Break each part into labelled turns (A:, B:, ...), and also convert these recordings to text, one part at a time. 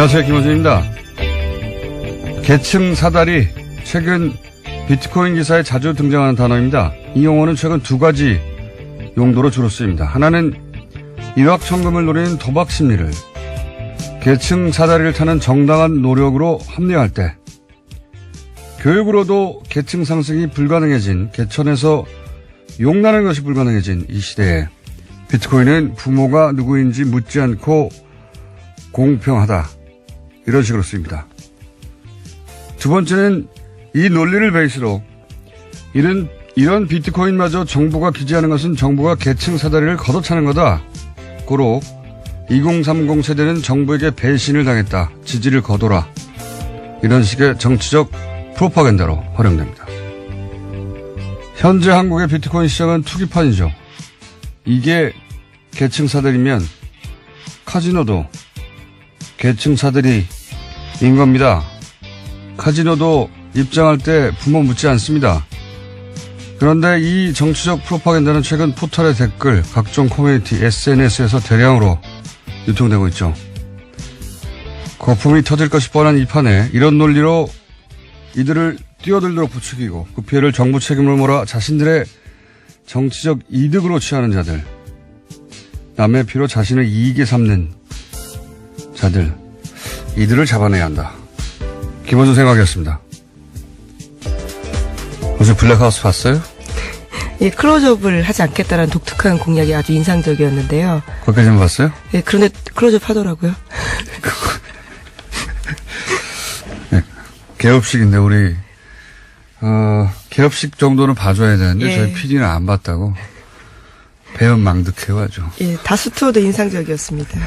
A: 안녕하세요. 김호준입니다. 계층 사다리, 최근 비트코인 기사에 자주 등장하는 단어입니다. 이 용어는 최근 두 가지 용도로 주로 쓰입니다. 하나는 일확천금을 노리는 도박 심리를 계층 사다리를 타는 정당한 노력으로 합리화할 때, 교육으로도 계층 상승이 불가능해진, 개천에서 용나는 것이 불가능해진 이 시대에 비트코인은 부모가 누구인지 묻지 않고 공평하다, 이런 식으로 쓰입니다. 두 번째는 이 논리를 베이스로 이런 비트코인마저 정부가 규제하는 것은 정부가 계층 사다리를 걷어차는 거다. 고로 2030 세대는 정부에게 배신을 당했다. 지지를 거둬라. 이런 식의 정치적 프로파간다로 활용됩니다. 현재 한국의 비트코인 시장은 투기판이죠. 이게 계층 사다리면 카지노도 계층 사다리인 겁니다. 카지노도 입장할 때 부모 묻지 않습니다. 그런데 이 정치적 프로파간다는 최근 포털의 댓글, 각종 커뮤니티, SNS에서 대량으로 유통되고 있죠. 거품이 터질 것이 뻔한 이 판에 이런 논리로 이들을 뛰어들도록 부추기고 그 피해를 정부 책임으로 몰아 자신들의 정치적 이득으로 취하는 자들, 남의 피로 자신을 이익에 삼는 자들, 이들을 잡아내야 한다. 김원준 생각이었습니다. 어제 블랙하우스 봤어요?
B: 예, 클로즈업을 하지 않겠다는 독특한 공약이 아주 인상적이었는데요.
A: 거기까지만 봤어요?
B: 예, 그런데 클로즈업 하더라고요.
A: 네, 개업식인데 우리 개업식 정도는 봐줘야 되는데
B: 예.
A: 저희 PD는 안 봤다고 배은망덕해가지고.
B: 예, 다스투어도 인상적이었습니다.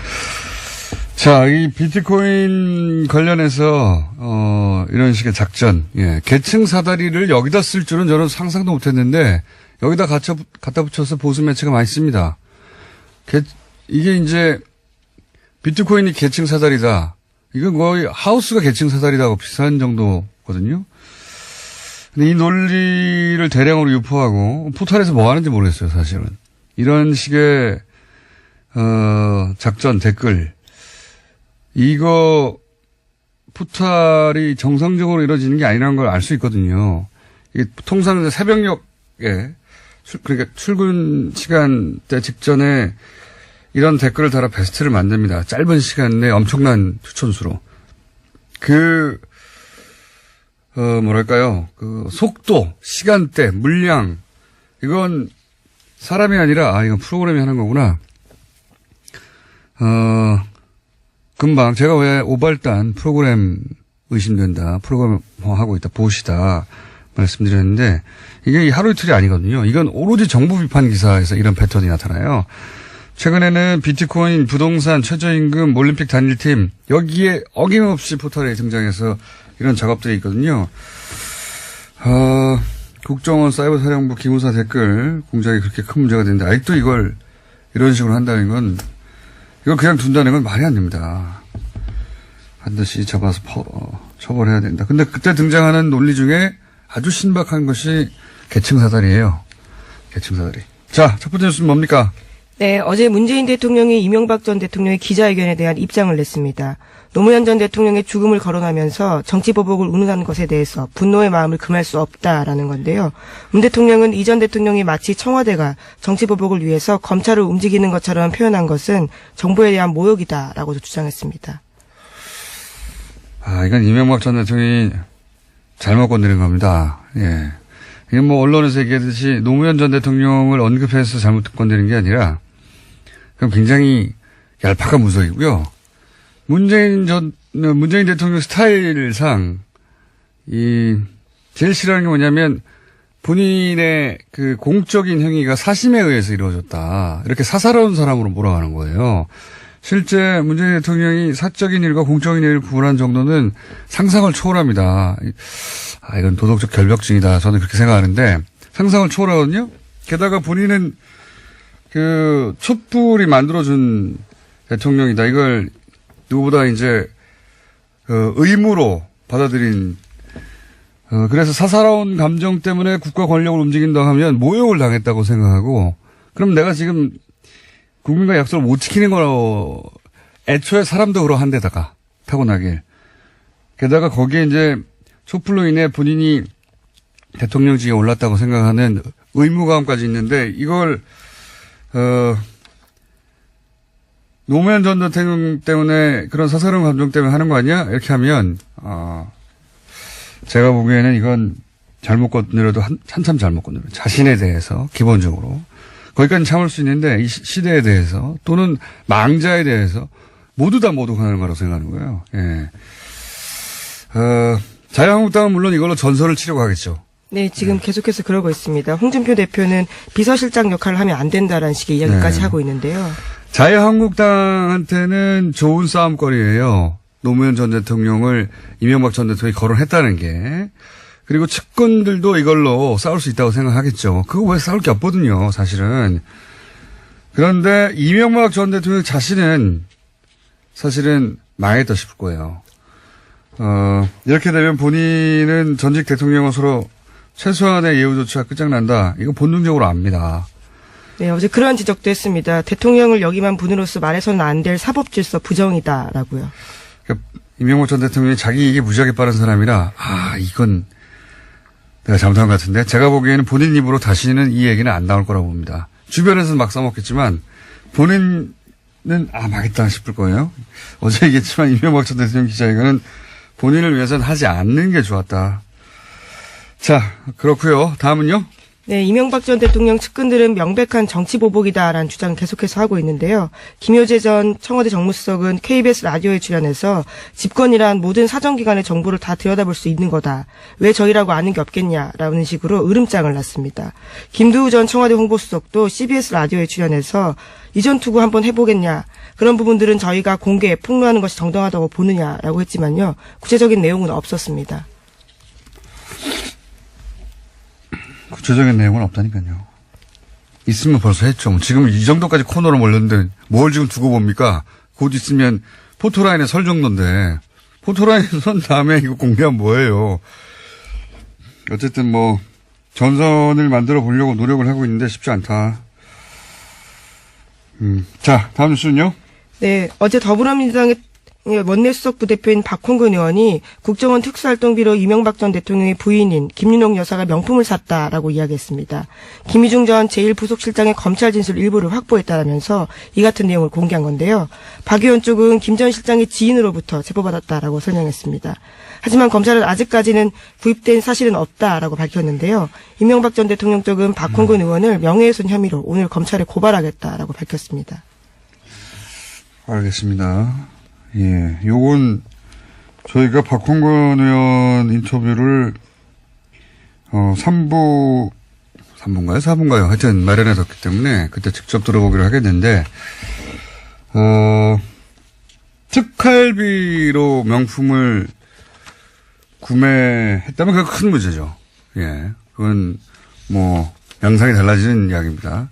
A: 자, 이 비트코인 관련해서 이런 식의 작전, 예, 계층 사다리를 여기다 쓸 줄은 저는 상상도 못했는데 여기다 갖다 붙여서 보수 매체가 많이 씁니다. 이게 이제 비트코인이 계층 사다리다. 이건 거의 하우스가 계층 사다리다고 비슷한 정도거든요. 근데 이 논리를 대량으로 유포하고 포털에서 뭐 하는지 모르겠어요, 사실은. 이런 식의 작전, 댓글, 이거 포탈이 정상적으로 이루어지는 게 아니라는 걸 알 수 있거든요. 이게 통상 새벽녘에 그러니까 출근 시간대 직전에 이런 댓글을 달아 베스트를 만듭니다. 짧은 시간 내에 엄청난 추천수로. 뭐랄까요. 그 속도, 시간대, 물량, 이건 사람이 아니라, 이건 프로그램이 하는 거구나. 금방 제가 왜 오발단 프로그램 의심된다, 프로그램 하고 있다, 보시다 말씀드렸는데 이게 하루 이틀이 아니거든요. 이건 오로지 정부 비판 기사에서 이런 패턴이 나타나요. 최근에는 비트코인, 부동산, 최저임금, 올림픽 단일팀 여기에 어김없이 포털에 등장해서 이런 작업들이 있거든요. 국정원 사이버사령부 기무사 댓글 공작이 그렇게 큰 문제가 되는데 아직도 이걸 이런 식으로 한다는 건, 이걸 그냥 둔다는 건 말이 안 됩니다. 반드시 잡아서 처벌해야 된다. 근데 그때 등장하는 논리 중에 아주 신박한 것이 계층 사다리예요. 계층 사다리. 자, 첫 번째 뉴스는 뭡니까?
B: 네, 어제 문재인 대통령이 이명박 전 대통령의 기자회견에 대한 입장을 냈습니다. 노무현 전 대통령의 죽음을 거론하면서 정치보복을 운운하는 것에 대해서 분노의 마음을 금할 수 없다라는 건데요. 문 대통령은 이 전 대통령이 마치 청와대가 정치보복을 위해서 검찰을 움직이는 것처럼 표현한 것은 정부에 대한 모욕이다라고도 주장했습니다.
A: 이건 이명박 전 대통령이 잘못 건드린 겁니다. 예. 이건 뭐 언론에서 얘기하듯이 노무현 전 대통령을 언급해서 잘못 건드린 게 아니라 그럼 굉장히 얄팍한 무속이고요. 문재인 대통령 스타일상 제일 싫어하는 게 뭐냐면 본인의 그 공적인 행위가 사심에 의해서 이루어졌다. 이렇게 사사로운 사람으로 몰아가는 거예요. 실제 문재인 대통령이 사적인 일과 공적인 일을 구분한 정도는 상상을 초월합니다. 이건 도덕적 결벽증이다. 저는 그렇게 생각하는데 상상을 초월하거든요. 게다가 본인은 그 촛불이 만들어준 대통령이다. 이걸 누구보다 이제 의무로 받아들인, 그래서 사사로운 감정 때문에 국가 권력을 움직인다 하면 모욕을 당했다고 생각하고, 그럼 내가 지금 국민과 약속을 못 지키는 거로 애초에 사람도 그러한 데다가 타고나길. 게다가 거기에 이제 촛불로 인해 본인이 대통령직에 올랐다고 생각하는 의무감까지 있는데 이걸 노무현 전 대통령 때문에 그런 사사로운 감정 때문에 하는 거 아니야? 이렇게 하면 제가 보기에는 이건 잘못 건드려도 한참 잘못 건드려요. 자신에 대해서 기본적으로. 거기까지 참을 수 있는데 이 시대에 대해서 또는 망자에 대해서 모두 다 모독하는 거라고 생각하는 거예요. 예. 자유한국당은 물론 이걸로 전설을 치려고 하겠죠.
B: 네, 지금 계속해서 그러고 있습니다. 홍준표 대표는 비서실장 역할을 하면 안 된다라는 식의 이야기까지
A: 네.
B: 하고 있는데요.
A: 자유한국당한테는 좋은 싸움거리예요. 노무현 전 대통령을 이명박 전 대통령이 거론했다는 게. 그리고 측근들도 이걸로 싸울 수 있다고 생각하겠죠. 그거 왜 싸울 게 없거든요, 사실은. 그런데 이명박 전 대통령 자신은 사실은 망했다 싶을 거예요. 이렇게 되면 본인은 전직 대통령과 서로 최소한의 예우 조치가 끝장난다. 이거 본능적으로 압니다.
B: 네, 어제 그러한 지적도 했습니다. 대통령을 여기만 분으로서 말해서는 안 될 사법질서 부정이다라고요.
A: 그러니까 이명박 전 대통령이 자기 이익이 무지하게 빠른 사람이라 이건 내가 잘못한 것 같은데 제가 보기에는 본인 입으로 다시는 이 얘기는 안 나올 거라고 봅니다. 주변에서는 막 써먹겠지만 본인은 망했다 싶을 거예요. 어제 얘기했지만 이명박 전 대통령 기자회견은 본인을 위해서는 하지 않는 게 좋았다. 자, 그렇고요. 다음은요.
B: 네, 이명박 전 대통령 측근들은 명백한 정치 보복이다라는 주장을 계속해서 하고 있는데요. 김효재 전 청와대 정무수석은 KBS 라디오에 출연해서 집권이란 모든 사정기관의 정보를 다 들여다볼 수 있는 거다. 왜 저희라고 아는 게 없겠냐라는 식으로 으름장을 놨습니다. 김두우 전 청와대 홍보수석도 CBS 라디오에 출연해서 이전 투구 한번 해보겠냐. 그런 부분들은 저희가 공개에 폭로하는 것이 정당하다고 보느냐라고 했지만요. 구체적인 내용은 없었습니다.
A: 구체적인 내용은 없다니까요. 있으면 벌써 했죠. 지금 이 정도까지 코너로 몰렸는데 뭘 지금 두고 봅니까? 곧 있으면 포토라인에 설 정도인데 포토라인에 선 다음에 이거 공개하면 뭐예요. 어쨌든 뭐 전선을 만들어 보려고 노력을 하고 있는데 쉽지 않다. 자, 다음 뉴스는요.
B: 네, 어제 더불어민주당의 원내수석 부대표인 박홍근 의원이 국정원 특수활동비로 이명박 전 대통령의 부인인 김윤옥 여사가 명품을 샀다라고 이야기했습니다. 김희중 전 제1부속실장의 검찰 진술 일부를 확보했다라면서 이 같은 내용을 공개한 건데요. 박 의원 쪽은 김 전 실장의 지인으로부터 제보받았다라고 설명했습니다. 하지만 검찰은 아직까지는 구입된 사실은 없다라고 밝혔는데요. 이명박 전 대통령 쪽은 박홍근 의원을 명예훼손 혐의로 오늘 검찰에 고발하겠다라고 밝혔습니다.
A: 알겠습니다. 예, 요건 저희가 박홍근 의원 인터뷰를 3부인가요? 4부인가요? 하여튼 마련해뒀기 때문에 그때 직접 들어보기로 하겠는데 특활비로 명품을 구매했다면 그건 큰 문제죠. 예, 그건 뭐 양상이 달라지는 이야기입니다.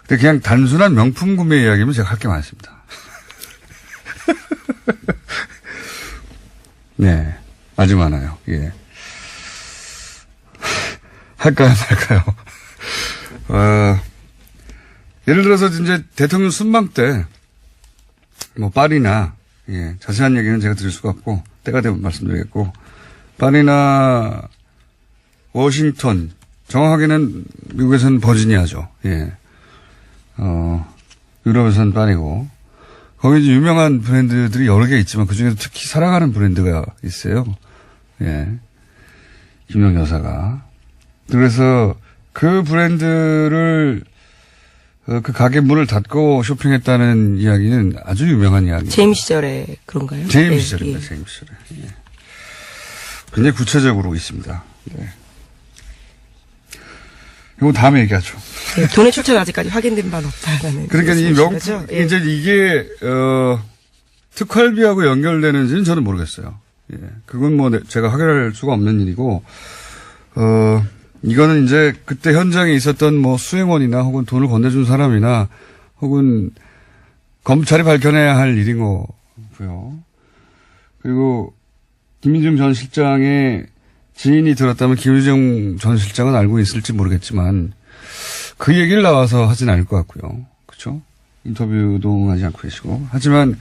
A: 근데 그냥 단순한 명품 구매 이야기면 제가 할 게 많습니다. 네, 아주 많아요. 예. 할까요, 말까요? 예를 들어서 이제 대통령 순방 때, 뭐, 파리나, 예, 자세한 얘기는 제가 드릴 수가 없고, 때가 되면 말씀드리겠고, 파리나 워싱턴, 정확하게는 미국에서는 버지니아죠. 예. 유럽에서는 파리고, 거기 이제 유명한 브랜드들이 여러 개 있지만 그중에도 특히 사랑하는 브랜드가 있어요. 예. 김영 여사가. 그래서 그 브랜드를 그 가게 문을 닫고 쇼핑했다는 이야기는 아주 유명한 이야기입니다.
B: 재임 시절에 그런가요?
A: 재임
B: 네,
A: 시절입니다.
B: 예.
A: 재임 시절에. 예. 굉장히 구체적으로 있습니다. 네. 이거 다음에 얘기하죠.
B: 네, 돈의 출처는 아직까지 확인된 바는 없다라는.
A: 그러니까 이 명품,
B: 예.
A: 이제 이게, 특활비하고 연결되는지는 저는 모르겠어요. 예. 그건 뭐 제가 확인할 수가 없는 일이고, 이거는 이제 그때 현장에 있었던 뭐 수행원이나 혹은 돈을 건네준 사람이나 혹은 검찰이 밝혀내야 할 일인 거고요. 그리고 김민중 전 실장의 지인이 들었다면 김유정 전 실장은 알고 있을지 모르겠지만 그 얘기를 나와서 하진 않을 것 같고요. 그렇죠? 인터뷰도 하지 않고 계시고. 하지만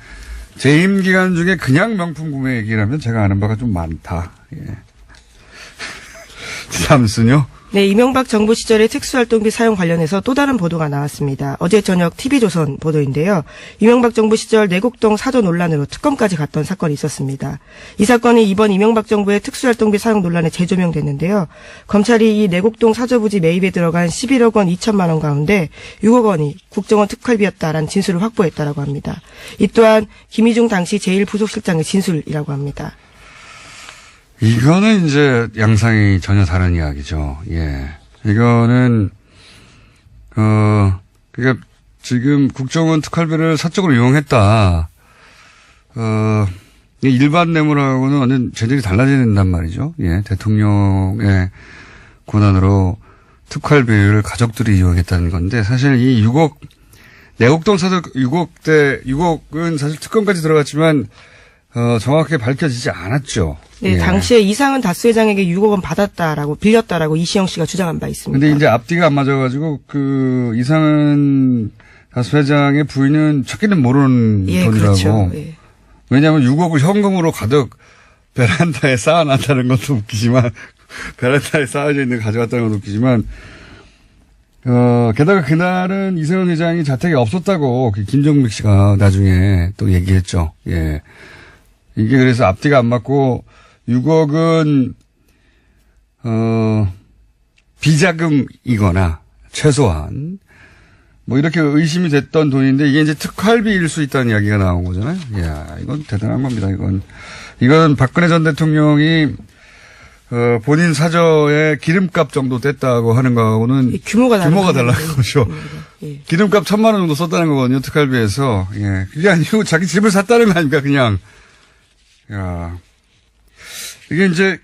A: 재임 기간 중에 그냥 명품 구매 얘기라면 제가 아는 바가 좀 많다. 예. 삼순요?
B: 네, 이명박 정부 시절의 특수활동비 사용 관련해서 또 다른 보도가 나왔습니다. 어제 저녁 TV조선 보도인데요. 이명박 정부 시절 내곡동 사저 논란으로 특검까지 갔던 사건이 있었습니다. 이 사건이 이번 이명박 정부의 특수활동비 사용 논란에 재조명됐는데요. 검찰이 이 내곡동 사저 부지 매입에 들어간 11억 원 2천만 원 가운데 6억 원이 국정원 특활비였다라는 진술을 확보했다라고 합니다. 이 또한 김희중 당시 제1부속실장의 진술이라고 합니다.
A: 이거는 이제 양상이 전혀 다른 이야기죠. 예. 이거는, 그러니까 지금 국정원 특활비를 사적으로 이용했다. 일반 뇌물하고는 완전 재질이 달라진단 말이죠. 예. 대통령의 권한으로 특활비를 가족들이 이용했다는 건데 사실 이 6억, 내곡동 사저 6억은 사실 특검까지 들어갔지만 정확하게 밝혀지지 않았죠.
B: 네,
A: 예.
B: 당시에 이상은 다스 회장에게 6억 원 받았다라고 빌렸다라고 이시영 씨가 주장한 바 있습니다.
A: 근데 이제 앞뒤가 안 맞아가지고 그 이상은 다스 회장의 부인은 찾기는 모르는
B: 예,
A: 돈이라고.
B: 그렇죠. 예.
A: 왜냐하면 6억을 현금으로 가득 베란다에 쌓아놨다는 것도 웃기지만 베란다에 쌓아져 있는 거 가져갔다는 것도 웃기지만 게다가 그날은 이세훈 회장이 자택에 없었다고 김정식 씨가 나중에 또 얘기했죠. 예. 이게 그래서 앞뒤가 안 맞고 6억은 비자금이거나 최소한 뭐 이렇게 의심이 됐던 돈인데 이게 이제 특활비일 수 있다는 이야기가 나온 거잖아요. 이야, 이건 대단한 겁니다. 이건 박근혜 전 대통령이 본인 사저에 기름값 정도 뗐다고 하는 거하고는
B: 규모가
A: 달라는 거죠.
B: 예.
A: 기름값 1,000만 원 정도 썼다는 거거든요. 특활비에서. 예. 그게 아니고 자기 집을 샀다는 거 아닙니까, 그냥. 야. 이게 이제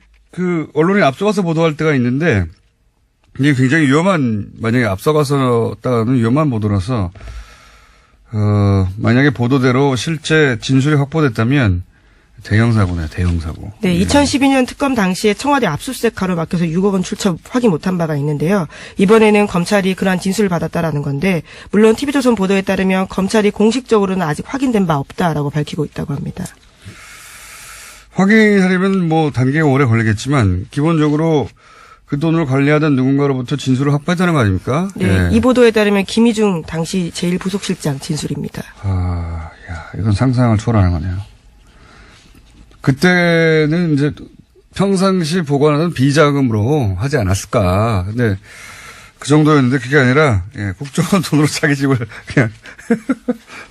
A: 언론이 앞서가서 보도할 때가 있는데 이게 굉장히 만약에 앞서가서다가는 위험한 보도라서, 만약에 보도대로 실제 진술이 확보됐다면 대형 사고네요, 대형 사고.
B: 네, 2012년 특검 당시에 청와대 압수수색 가로막혀서 6억 원 출처 확인 못한 바가 있는데요. 이번에는 검찰이 그러한 진술을 받았다라는 건데, 물론 TV조선 보도에 따르면 검찰이 공식적으로는 아직 확인된 바 없다라고 밝히고 있다고 합니다.
A: 확인하려면 뭐 단계가 오래 걸리겠지만 기본적으로 그 돈을 관리하던 누군가로부터 진술을 확보했다는 거 아닙니까?
B: 네,
A: 예.
B: 이 보도에 따르면 김희중 당시 제1부속실장 진술입니다.
A: 이건 상상을 초월하는 거네요. 그때는 이제 평상시 보관하던 비자금으로 하지 않았을까. 근데 그 정도였는데 그게 아니라 국정원 돈으로 자기 집을 그냥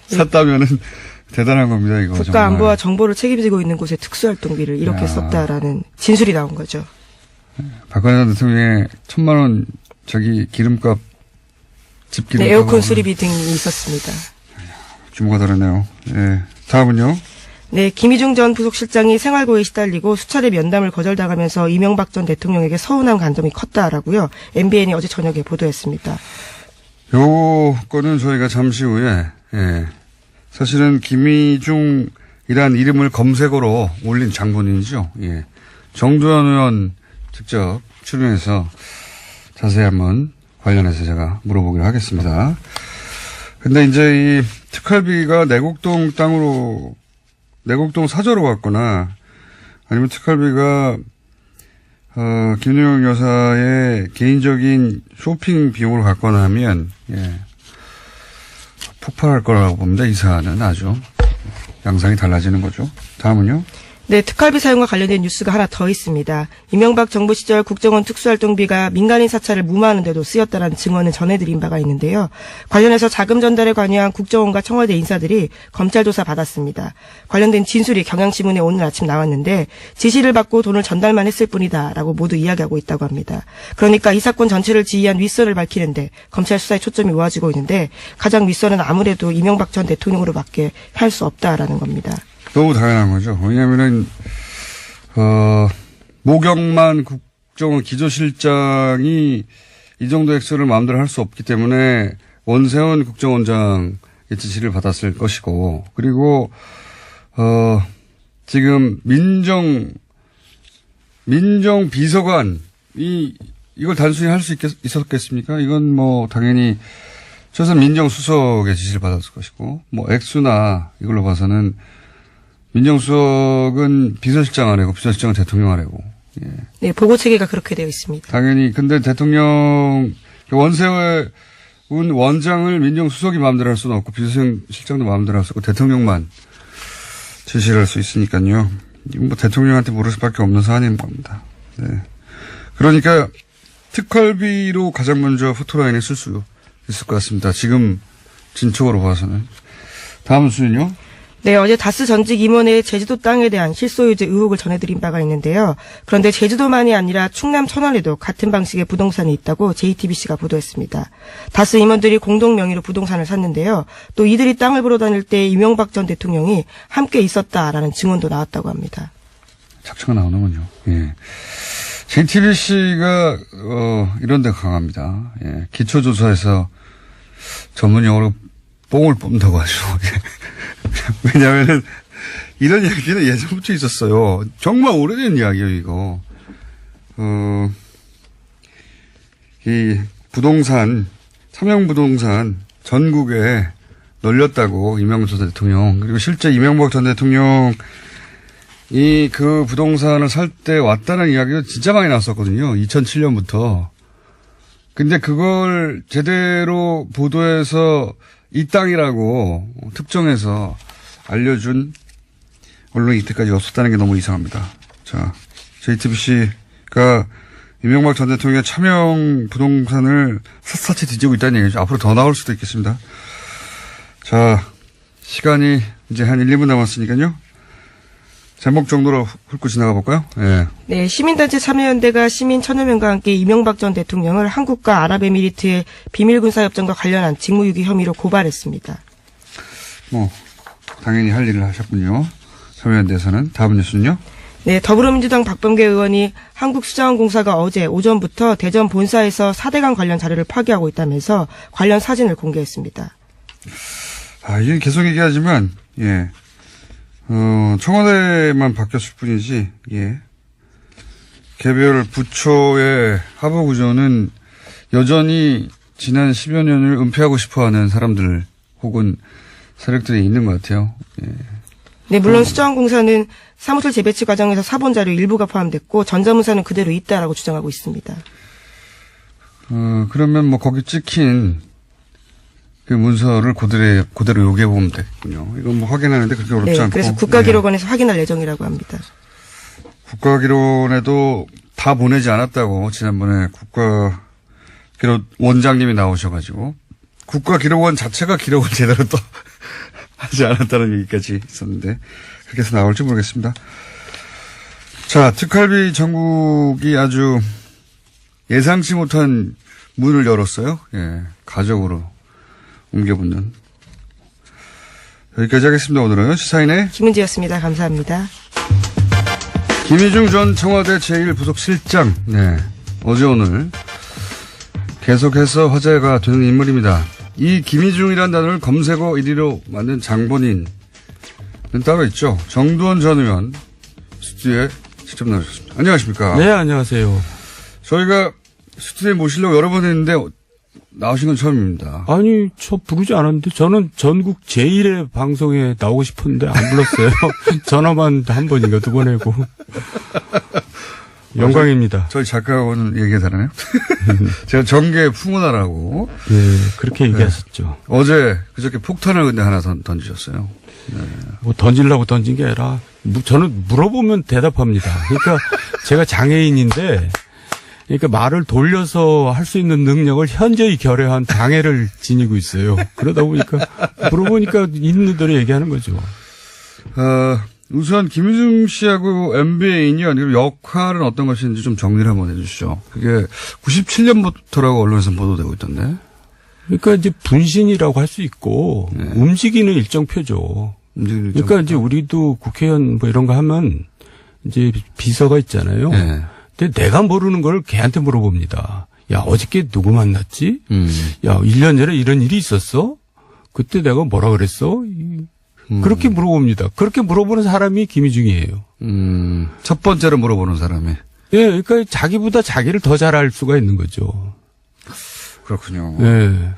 A: 샀다면은 대단한 겁니다. 이거
B: 국가
A: 정말.
B: 안보와 정보를 책임지고 있는 곳에 특수활동비를 이렇게 썼다라는 진술이 나온 거죠.
A: 박근혜 전 대통령의 1,000만 원 자기 기름값 집 기름값.
B: 네, 에어컨 수리비 등이 있었습니다.
A: 규모가 다르네요. 예. 다음은요.
B: 네, 김희중 전 부속실장이 생활고에 시달리고 수차례 면담을 거절당하면서 이명박 전 대통령에게 서운한 감정이 컸다라고요. MBN이 어제 저녁에 보도했습니다.
A: 요거는 저희가 잠시 후에 사실은 김희중이란 이름을 검색어로 올린 장본인이죠. 예. 정두현 의원 직접 출연해서 자세히 한번 관련해서 제가 물어보기로 하겠습니다. 근데 이제 이 특활비가 내곡동 사저로 갔거나 아니면 특활비가 김유영 여사의 개인적인 쇼핑 비용으로 갔거나 하면 폭발할 거라고 봅니다. 이 사안은 아주 양상이 달라지는 거죠. 다음은요.
B: 네, 특활비 사용과 관련된 뉴스가 하나 더 있습니다. 이명박 정부 시절 국정원 특수활동비가 민간인 사찰을 무마하는 데도 쓰였다라는 증언을 전해드린 바가 있는데요. 관련해서 자금 전달에 관여한 국정원과 청와대 인사들이 검찰 조사 받았습니다. 관련된 진술이 경향신문에 오늘 아침 나왔는데 지시를 받고 돈을 전달만 했을 뿐이다라고 모두 이야기하고 있다고 합니다. 그러니까 이 사건 전체를 지휘한 윗선을 밝히는데 검찰 수사에 초점이 모아지고 있는데 가장 윗선은 아무래도 이명박 전 대통령으로밖에 할 수 없다라는 겁니다.
A: 너무 당연한 거죠. 왜냐면은, 모경만 국정원 기조실장이 이 정도 액수를 마음대로 할 수 없기 때문에 원세훈 국정원장의 지시를 받았을 것이고, 그리고, 지금 민정비서관이 이걸 단순히 할 수 있었겠습니까? 이건 뭐 당연히 최소한 민정수석의 지시를 받았을 것이고, 뭐 액수나 이걸로 봐서는 민정수석은 비서실장 아래고 비서실장은 대통령 아래고. 예.
B: 네, 보고 체계가 그렇게 되어 있습니다.
A: 당연히 근데 대통령 원세훈 원장을 민정수석이 마음대로 할 수는 없고 비서실장도 마음대로 할 수 없고 대통령만 지시를 할 수 있으니까요. 이건 뭐 대통령한테 물을 수밖에 없는 사안인 겁니다. 네. 그러니까 특활비로 가장 먼저 포토라인에 쓸 수 있을 것 같습니다. 지금 진척으로 봐서는. 다음 수는요?
B: 네, 어제 다스 전직 임원의 제주도 땅에 대한 실소유죄 의혹을 전해드린 바가 있는데요. 그런데 제주도만이 아니라 충남 천안에도 같은 방식의 부동산이 있다고 JTBC가 보도했습니다. 다스 임원들이 공동 명의로 부동산을 샀는데요. 또 이들이 땅을 보러 다닐 때 이명박 전 대통령이 함께 있었다라는 증언도 나왔다고 합니다.
A: 작처가 나오는군요. 예. JTBC가 이런 데 강합니다. 예. 기초조사에서 전문 용어로 뽕을 뽑는다고 하죠. 왜냐하면은 이런 이야기는 예전부터 있었어요. 정말 오래된 이야기예요, 이거. 이 부동산, 삼양부동산 전국에 널렸다고 이명박 전 대통령. 그리고 실제 이명박 전 대통령이 그 부동산을 살 때 왔다는 이야기가 진짜 많이 나왔었거든요. 2007년부터. 근데 그걸 제대로 보도해서 이 땅이라고 특정해서 알려준 언론이 이때까지 없었다는 게 너무 이상합니다. 자, JTBC가 이명박 전 대통령의 차명 부동산을 샅샅이 뒤지고 있다는 얘기죠. 앞으로 더 나올 수도 있겠습니다. 자, 시간이 이제 한 1, 2분 남았으니까요. 제목 정도로 훑고 지나가 볼까요? 예.
B: 네, 시민단체 참여연대가 시민 1000여 명과 함께 이명박 전 대통령을 한국과 아랍에미리트의 비밀군사협정과 관련한 직무유기 혐의로 고발했습니다.
A: 뭐 당연히 할 일을 하셨군요. 참여연대에서는. 다음 뉴스는요?
B: 네, 더불어민주당 박범계 의원이 한국수자원공사가 어제 오전부터 대전 본사에서 4대강 관련 자료를 파기하고 있다면서 관련 사진을 공개했습니다.
A: 아, 이게 계속 얘기하지만, 예. 청와대만 바뀌었을 뿐이지, 예. 개별 부처의 하부 구조는 여전히 지난 10여 년을 은폐하고 싶어 하는 사람들 혹은 세력들이 있는 것 같아요. 예.
B: 네, 물론 수자원공사는 사무실 재배치 과정에서 사본 자료 일부가 포함됐고 전자문서는 그대로 있다라고 주장하고 있습니다.
A: 그러면 뭐 거기 찍힌 그 문서를 그대로 요구해보면 되겠군요. 이건 뭐 확인하는데 그렇게 어렵지
B: 네,
A: 않고.
B: 그래서 국가기록원에서 확인할 예정이라고 합니다.
A: 국가기록원에도 다 보내지 않았다고 지난번에 국가기록 원장님이 나오셔가지고 국가기록원 자체가 기록을 제대로 또 하지 않았다는 얘기까지 있었는데 그렇게 해서 나올지 모르겠습니다. 자, 특활비 전국이 아주 예상치 못한 문을 열었어요. 예, 가족으로 옮겨붙는. 여기까지 하겠습니다. 오늘은 시사인의
B: 김은지였습니다. 감사합니다.
A: 김희중 전 청와대 제1부속실장. 네, 어제 오늘 계속해서 화제가 되는 인물입니다. 이 김희중이라는 단어를 검색어 1위로 만든 장본인은 따로 있죠. 정두원 전 의원 스튜디오에 직접 나오셨습니다. 안녕하십니까?
C: 네, 안녕하세요.
A: 저희가 스튜디오에 모시려고 여러 번 했는데 나오신 건 처음입니다.
C: 아니, 저 부르지 않았는데 저는 전국 제1의 방송에 나오고 싶었는데 안 불렀어요. 전화만 한 번인가 두 번 하고. 영광입니다.
A: 저희 작가하고는 얘기가 다르네요. 제가 정계 풍문하라고.
C: 예, 그렇게 얘기하셨죠.
A: 어제 그저께 폭탄을 근데 하나 던지셨어요. 네.
C: 뭐 던지려고 던진 게 아니라 저는 물어보면 대답합니다. 그러니까 제가 장애인인데 그러니까 말을 돌려서 할 수 있는 능력을 현저히 결여한 장애를 지니고 있어요. 그러다 보니까 물어보니까 있는 대로 얘기하는 거죠.
A: 우선 김희중 씨하고 MBA인이 아니라 역할은 어떤 것인지 좀 정리를 한번 해주시죠. 그게 97년부터라고 언론에서 보도되고 있던데.
C: 그러니까 이제 분신이라고 할 수 있고
A: 네.
C: 움직이는 일정표죠. 그러니까 이제 우리도 국회의원 뭐 이런 거 하면 이제 비서가 있잖아요.
A: 네.
C: 근데 내가 모르는 걸 걔한테 물어봅니다. 야, 어저께 누구 만났지? 야, 1년 전에 이런 일이 있었어? 그때 내가 뭐라 그랬어? 그렇게 물어봅니다. 그렇게 물어보는 사람이 김희중이에요.
A: 첫 번째로 물어보는 사람이.
C: 예, 그러니까 자기보다 자기를 더 잘 알 수가 있는 거죠.
A: 그렇군요.
C: 예.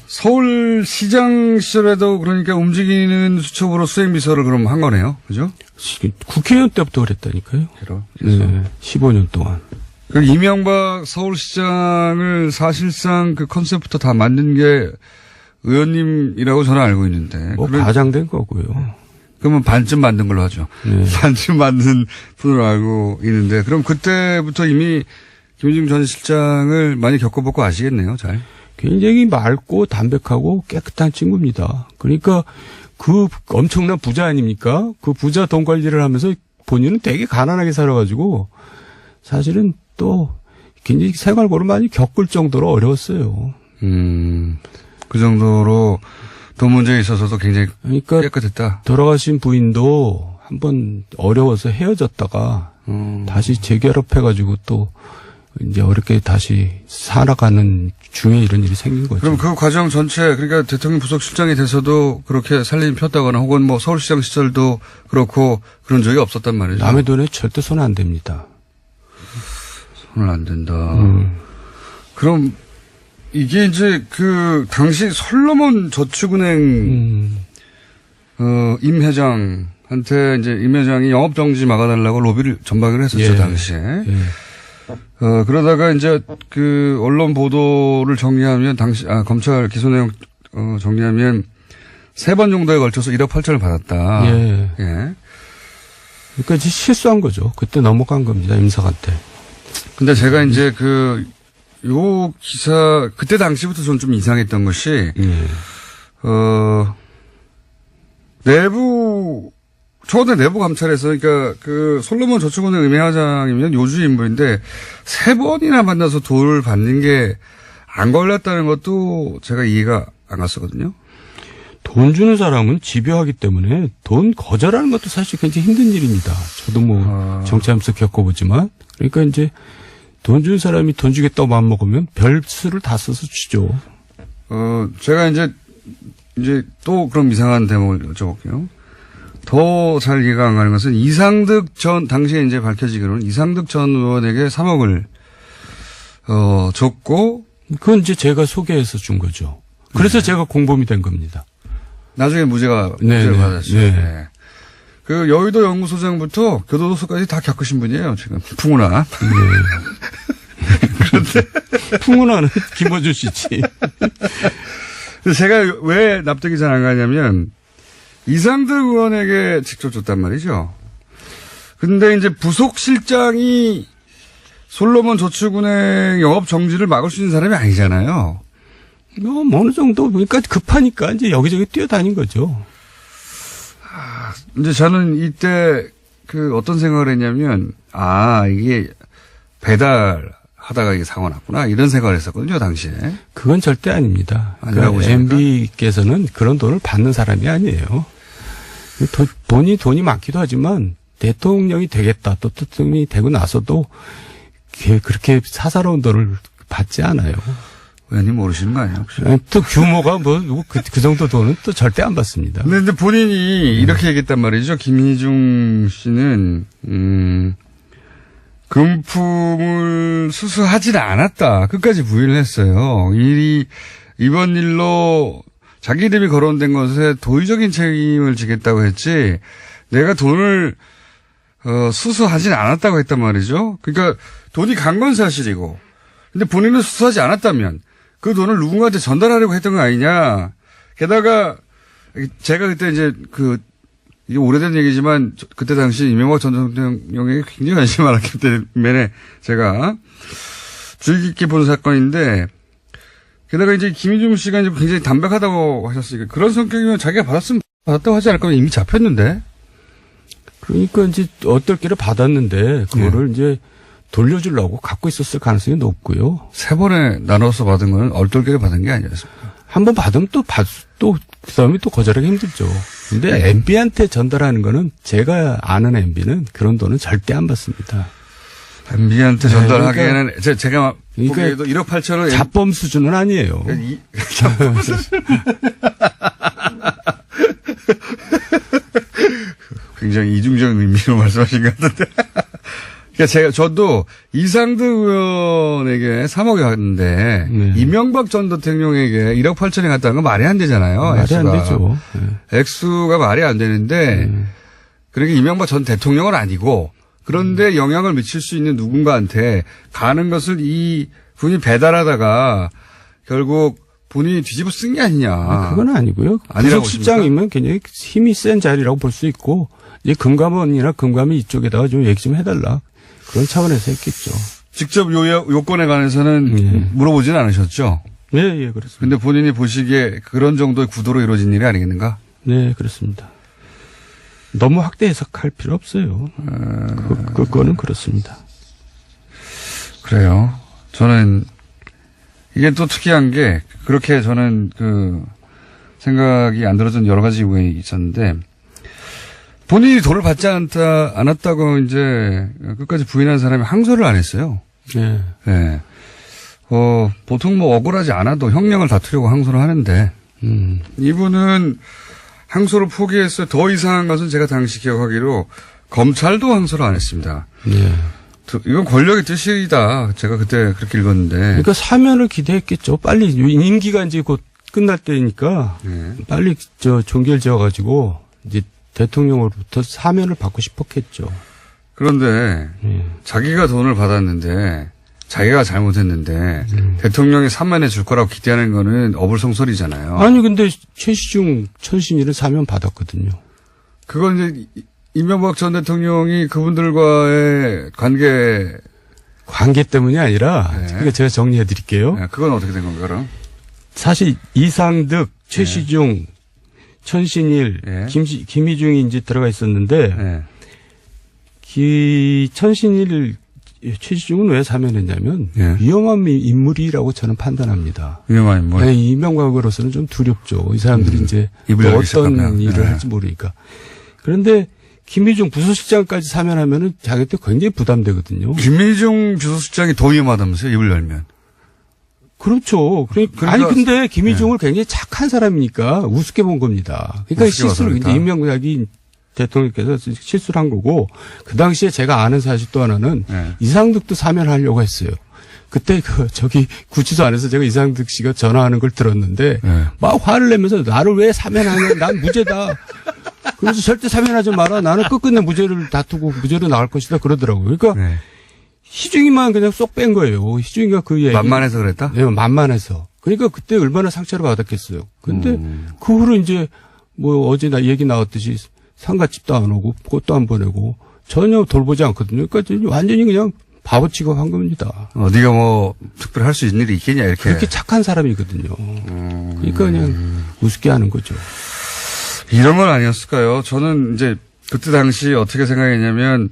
A: 서울시장 시절에도 그러니까 움직이는 수첩으로 수행비서를 그럼 한 거네요. 그죠?
C: 국회의원 때부터 그랬다니까요. 네, 15년 동안.
A: 이명박 서울시장을 사실상 그 컨셉부터 다 만든 게 의원님이라고 저는 알고 있는데.
C: 뭐 과장된 거고요.
A: 그러면 반쯤 만든 걸로 하죠.
C: 네.
A: 반쯤 만든 분으로 알고 있는데. 그럼 그때부터 이미 김희중 전 실장을 많이 겪어보고 아시겠네요. 잘.
C: 굉장히 맑고 담백하고 깨끗한 친구입니다. 그러니까 그 엄청난 부자 아닙니까? 그 부자 돈 관리를 하면서 본인은 되게 가난하게 살아가지고 사실은 또 굉장히 생활고를 많이 겪을 정도로 어려웠어요.
A: 그 정도로 돈 문제에 있어서도 굉장히
C: 그러니까
A: 깨끗했다.
C: 돌아가신 부인도 한번 어려워서 헤어졌다가 다시 재결합해가지고 또 이제 어렵게 다시 살아가는 중에 이런 일이 생긴 거죠.
A: 그럼 그 과정 전체, 그러니까 대통령 부속실장이 돼서도 그렇게 살림이 폈다거나 혹은 뭐 서울시장 시절도 그렇고 그런 적이 없었단 말이죠.
C: 남의 돈에 절대 손 안 댑니다.
A: 손을 안 된다. 그럼 이게 이제 그 당시 솔로몬 저축은행 임 회장한테 이제 임 회장이 영업 정지 막아달라고 로비를 전박을 했었죠.
C: 예.
A: 당시에.
C: 예.
A: 그러다가 이제 그 언론 보도를 정리하면 검찰 기소 내용 정리하면 3번 정도에 걸쳐서 1억 8천을 받았다.
C: 예.
A: 예.
C: 그러니까 이제 실수한 거죠. 그때 넘어간 겁니다. 임석한테.
A: 근데 제가 이제 요 기사 그때 당시부터 저는 좀 이상했던 것이 청와대 내부 감찰에서 그러니까 그 솔로몬 저축은행 임회장이면 요주 인물인데 3번이나 만나서 돈을 받는 게 안 걸렸다는 것도 제가 이해가 안 갔었거든요.
C: 돈 주는 사람은 집요하기 때문에 돈 거절하는 것도 사실 굉장히 힘든 일입니다. 저도 뭐 정치하면서 겪어보지만 그러니까 이제 돈 주는 사람이 돈 주겠다고 마음먹으면 별 수를 다 써서 주죠.
A: 제가 이제 또 그럼 이상한 대목을 여쭤볼게요. 더 잘 이해가 안 가는 것은 이상득 당시에 이제 밝혀지기로는 이상득 전 의원에게 3억을, 줬고.
C: 그건 이제 제가 소개해서 준 거죠. 그래서 제가 공범이 된 겁니다.
A: 나중에 무죄를 받았죠.
C: 네.
A: 네. 그 여의도 연구소장부터 교도소까지 다 겪으신 분이에요, 지금. 풍운아.
C: 그런데. 풍운아는 김어준 씨지.
A: 제가 왜 납득이 잘 안 가냐면, 이상득 의원에게 직접 줬단 말이죠. 근데 이제 부속실장이 솔로몬 저축은행 영업 정지를 막을 수 있는 사람이 아니잖아요.
C: 어느 정도, 그러니까 급하니까 이제 여기저기 뛰어다닌 거죠.
A: 이제 저는 이때 어떤 생각을 했냐면, 이게 배달하다가 이게 사고 났구나. 이런 생각을 했었거든요, 당시에.
C: 그건 절대 아닙니다.
A: 아니라고
C: 그러니까 MB께서는 그런 돈을 받는 사람이 아니에요. 돈이 많기도 하지만 대통령이 되겠다. 또 대통령이 되고 나서도 그렇게 사사로운 돈을 받지 않아요.
A: 의원님 모르시는 거 아니에요, 혹시?
C: 또 규모가 그 정도 돈은 또 절대 안 받습니다.
A: 근데 본인이 이렇게 얘기했단 말이죠. 김희중 씨는, 금품을 수수하지는 않았다. 끝까지 부인을 했어요. 이번 일로 자기 이름이 거론된 것에 도의적인 책임을 지겠다고 했지, 내가 돈을, 수수하진 않았다고 했단 말이죠. 그러니까 돈이 간 건 사실이고, 근데 본인은 수수하지 않았다면, 그 돈을 누군가한테 전달하려고 했던 거 아니냐. 게다가, 제가 그때 이제 이게 오래된 얘기지만 그때 당시 이명박 전 대통령에게 굉장히 관심이 많았기 때문에 제가 주의 깊게 본 사건인데 게다가 이제 김희중 씨가 이제 굉장히 담백하다고 하셨으니까 그런 성격이면 자기가 받았다고 하지 않을 거면 이미 잡혔는데.
C: 그러니까 이제 어떨 길을 받았는데 그거를 이제 돌려주려고 갖고 있었을 가능성이 높고요.
A: 3번에 나눠서 받은 건 얼떨결에 받은 게 아니었습니까?
C: 한 번 받으면 또 그다음에 또 거절하기 힘들죠. 근데 MB한테 전달하는 거는 제가 아는 MB는 그런 돈은 절대 안 받습니다.
A: MB한테 전달하기에는 제가
C: 그러니까
A: 보기에도 1억 8천을
C: 자범 수준은 아니에요.
A: 자범 수준. 굉장히 이중적인 의미로 말씀하신 것 같은데. 그러니까 저도 이상득 의원에게 3억이 갔는데
C: 네.
A: 이명박 전 대통령에게 1억 8천이 갔다는 건 말이 안 되잖아요.
C: 말이
A: 액수가.
C: 안 되죠. 네.
A: 액수가 말이 안 되는데 그러니까 이명박 전 대통령은 아니고 그런데 영향을 미칠 수 있는 누군가한테 가는 것을 이 분이 배달하다가 결국 본인이 뒤집어 쓴 게 아니냐.
C: 그건 아니고요.
A: 아니라고
C: 부속실장이면 굉장히 힘이 센 자리라고 볼 수 있고 이제 금감원이나 금감이 이쪽에다가 좀 얘기 좀 해달라. 그런 차원에서 했겠죠.
A: 직접 요건에 관해서는 물어보지는 않으셨죠?
C: 네, 예, 그렇습니다.
A: 근데 본인이 보시기에 그런 정도의 구도로 이루어진 일이 아니겠는가?
C: 네, 그렇습니다. 너무 확대 해석할 필요 없어요. 그거는 그렇습니다.
A: 그래요. 저는 이게 또 특이한 게 그렇게 저는 생각이 안 들어준 여러 가지 이유가 있었는데 본인이 돈을 받지 않았다고 이제 끝까지 부인한 사람이 항소를 안 했어요.
C: 네.
A: 네. 보통 뭐 억울하지 않아도 형량을 다투려고 항소를 하는데 이분은 항소를 포기했어요. 더 이상한 것은 제가 당시 기억하기로 검찰도 항소를 안 했습니다.
C: 네.
A: 이건 권력의 뜻이다. 제가 그때 그렇게 읽었는데.
C: 그러니까 사면을 기대했겠죠. 빨리 임기가 이제 곧 끝날 때니까 빨리 종결 지어가지고 이제 대통령으로부터 사면을 받고 싶었겠죠.
A: 그런데 자기가 돈을 받았는데 자기가 잘못했는데 대통령이 사면해 줄 거라고 기대하는 거는 어불성설이잖아요.
C: 아니 근데 최시중 천신일은 사면 받았거든요.
A: 그건 이제 이명박 전 대통령이 그분들과의 관계
C: 때문이 아니라 그러니까 제가 정리해 드릴게요.
A: 네, 그건 어떻게 된 건가 그럼?
C: 사실 이상득, 최시중, 천신일, 김희중이 이제 들어가 있었는데 천신일, 최시중은 왜 사면했냐면 위험한 인물이라고 저는 판단합니다.
A: 위험한 인물.
C: 네, 이명박으로서는 좀 두렵죠. 이 사람들이 이제 또 어떤 일을 할지 모르니까. 그런데 김희중 부서실장까지 사면하면은 자기한테 굉장히 부담되거든요.
A: 김희중 부서실장이 더 위험하다면서요? 입을 열면.
C: 그렇죠. 그러니까 아니 근데 김희중을 굉장히 착한 사람이니까 우습게 본 겁니다. 그러니까 실수를 이제 이명박이 대통령께서 실수를 한 거고 그 당시에 제가 아는 사실 또 하나는 이상득도 사면하려고 했어요. 그때 구치소 안에서 제가 이상득 씨가 전화하는 걸 들었는데 막 화를 내면서 나를 왜 사면하냐? 난 무죄다. 그래서 절대 사면하지 마라. 나는 끝끝내 무죄를 다투고 무죄로 나올 것이다. 그러더라고요. 그러니까 희중이만 그냥 쏙 뺀 거예요. 희중이가 그 얘기.
A: 만만해서 그랬다?
C: 네, 만만해서. 그러니까 그때 얼마나 상처를 받았겠어요. 근데 그 후로 이제 뭐 어제 얘기 나왔듯이 상가집도 안 오고 꽃도 안 보내고 전혀 돌보지 않거든요. 그러니까 완전히 그냥 바보 취급한 겁니다.
A: 네가 뭐 특별히 할 수 있는 일이 있겠냐 이렇게.
C: 그렇게 착한 사람이거든요. 그러니까 그냥 우습게 하는 거죠.
A: 이런 건 아니었을까요? 저는 이제 그때 당시 어떻게 생각했냐면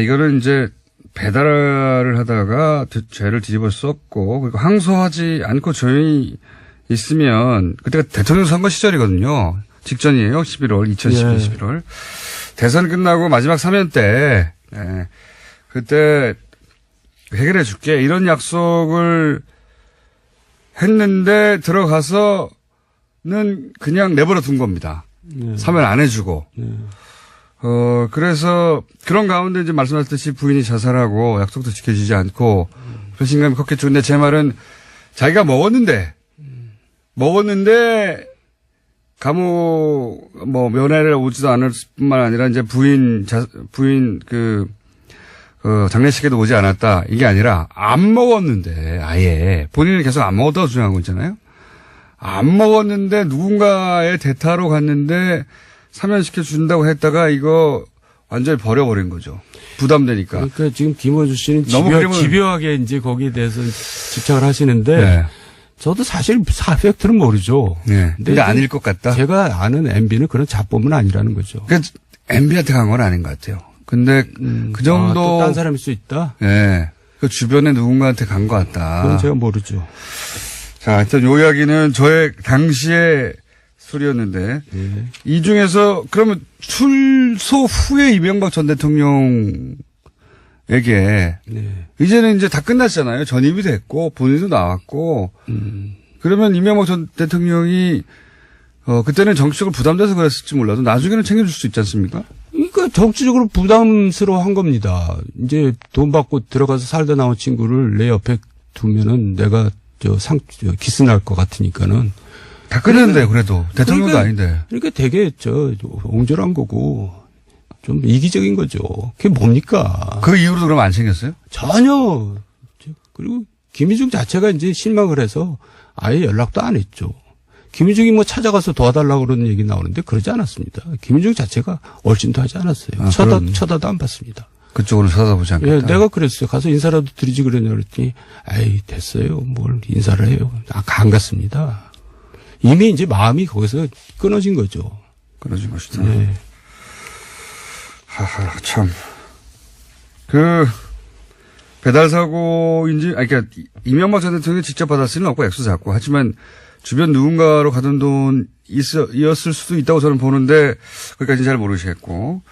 A: 이거는 이제 배달을 하다가 죄를 뒤집어 썼고 그리고 항소하지 않고 조용히 있으면 그때가 대통령 선거 시절이거든요. 직전이에요. 2012 11월. 대선 끝나고 마지막 사면 때 그때 해결해 줄게 이런 약속을 했는데 들어가서는 그냥 내버려 둔 겁니다. 사면 안 해주고. 그래서 그런 가운데 이제 말씀하셨듯이 부인이 자살하고 약속도 지켜지지 않고 배신감이 컸겠죠. 근데 제 말은 자기가 먹었는데 감옥 면회를 오지도 않을 뿐만 아니라 이제 부인 장례식에도 오지 않았다. 이게 아니라 안 먹었는데 아예 본인은 계속 안 먹었다고 주장하고 있잖아요. 안 먹었는데 누군가의 대타로 갔는데 사면시켜 준다고 했다가 이거 완전히 버려버린 거죠. 부담되니까.
C: 그러니까 지금 김원주 씨는 집요하게 이제 거기에 대해서 집착을 하시는데 저도 사실 팩트는 모르죠.
A: 근데 아닐 것 같다.
C: 제가 아는 MB는 그런 자범은 아니라는 거죠.
A: 그러니까 MB한테 간 건 아닌 것 같아요. 근데 그 정도.
C: 또 딴 사람일 수 있다?
A: 네. 그 주변에 누군가한테 간 것 같다.
C: 그건 제가 모르죠.
A: 자, 일단 요 이야기는 저의 당시의 소리였는데 이 중에서 그러면 출소 후에 이명박 전 대통령에게 이제는 이제 다 끝났잖아요. 전입이 됐고 본인도 나왔고 그러면 이명박 전 대통령이 그때는 정치적으로 부담돼서 그랬을지 몰라도 나중에는 챙겨줄 수 있지 않습니까?
C: 그러니까 그러니까 정치적으로 부담스러워한 겁니다. 이제 돈 받고 들어가서 살다 나온 친구를 내 옆에 두면은 내가 기스 날 것 같으니까는.
A: 다 끝냈는데 그래도 대통령도 아닌데.
C: 그러니까 되게 옹졸한 거고 좀 이기적인 거죠. 그게 뭡니까?
A: 그 이후로도 그럼 안 챙겼어요?
C: 전혀. 그리고 김희중 자체가 이제 실망을 해서 아예 연락도 안 했죠. 김희중이 뭐 찾아가서 도와달라고 그러는 얘기 나오는데 그러지 않았습니다. 김희중 자체가 얼씬도 하지 않았어요. 쳐다도 안 봤습니다.
A: 그쪽으로 쳐다보지 않겠다.
C: 예, 내가 그랬어요. 가서 인사라도 드리지 그랬냐 그랬더니 아이 됐어요. 뭘 인사를 해요. 안 갔습니다. 이미 이제 마음이 거기서 끊어진 거죠.
A: 끊어진 것이다.
C: 네.
A: 하하, 참. 배달사고인지, 그러니까, 이명박 전 대통령이 직접 받았을 리는 없고 액수 작고, 하지만 주변 누군가로 가던 돈이었을 수도 있다고 저는 보는데, 거기까지는 잘 모르시겠고.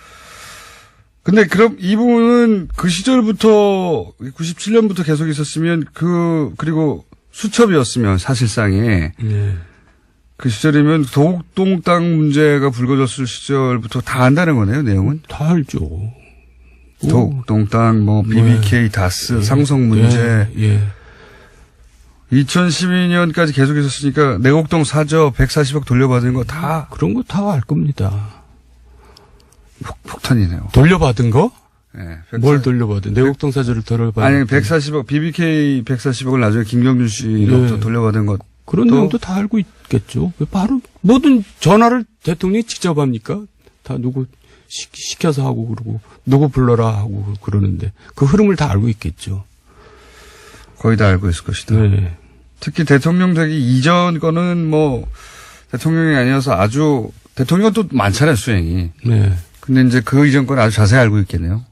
A: 근데 그럼 이 부분은 그 시절부터, 97년부터 계속 있었으면 그리고 수첩이었으면 사실상에,
C: 네.
A: 그 시절이면 도곡동 땅 문제가 불거졌을 시절부터 다 안다는 거네요, 내용은?
C: 다 알죠.
A: 도곡동 땅, BBK, 다스, 상성 문제.
C: 예.
A: 2012년까지 계속 있었으니까 내곡동 사저 140억 돌려받은 거 다.
C: 그런 거 다 알 겁니다.
A: 폭탄이네요.
C: 돌려받은 거?
A: 네,
C: 뭘 돌려받은? 내곡동 사저를 돌려받은?
A: 아니, 140억, BBK 140억을 나중에 김경준 씨로부터 돌려받은 것.
C: 그런 내용도 다 알고 있겠죠. 바로 모든 전화를 대통령이 직접 합니까? 다 누구 시켜서 하고 그러고 누구 불러라 하고 그러는데 그 흐름을 다 알고 있겠죠.
A: 거의 다 알고 있을 것이다.
C: 네.
A: 특히 대통령 되기 이전 거는 대통령이 아니어서 아주 대통령은 또 많잖아요, 수행이.
C: 네.
A: 근데 이제 그 이전 건 아주 자세히 알고 있겠네요.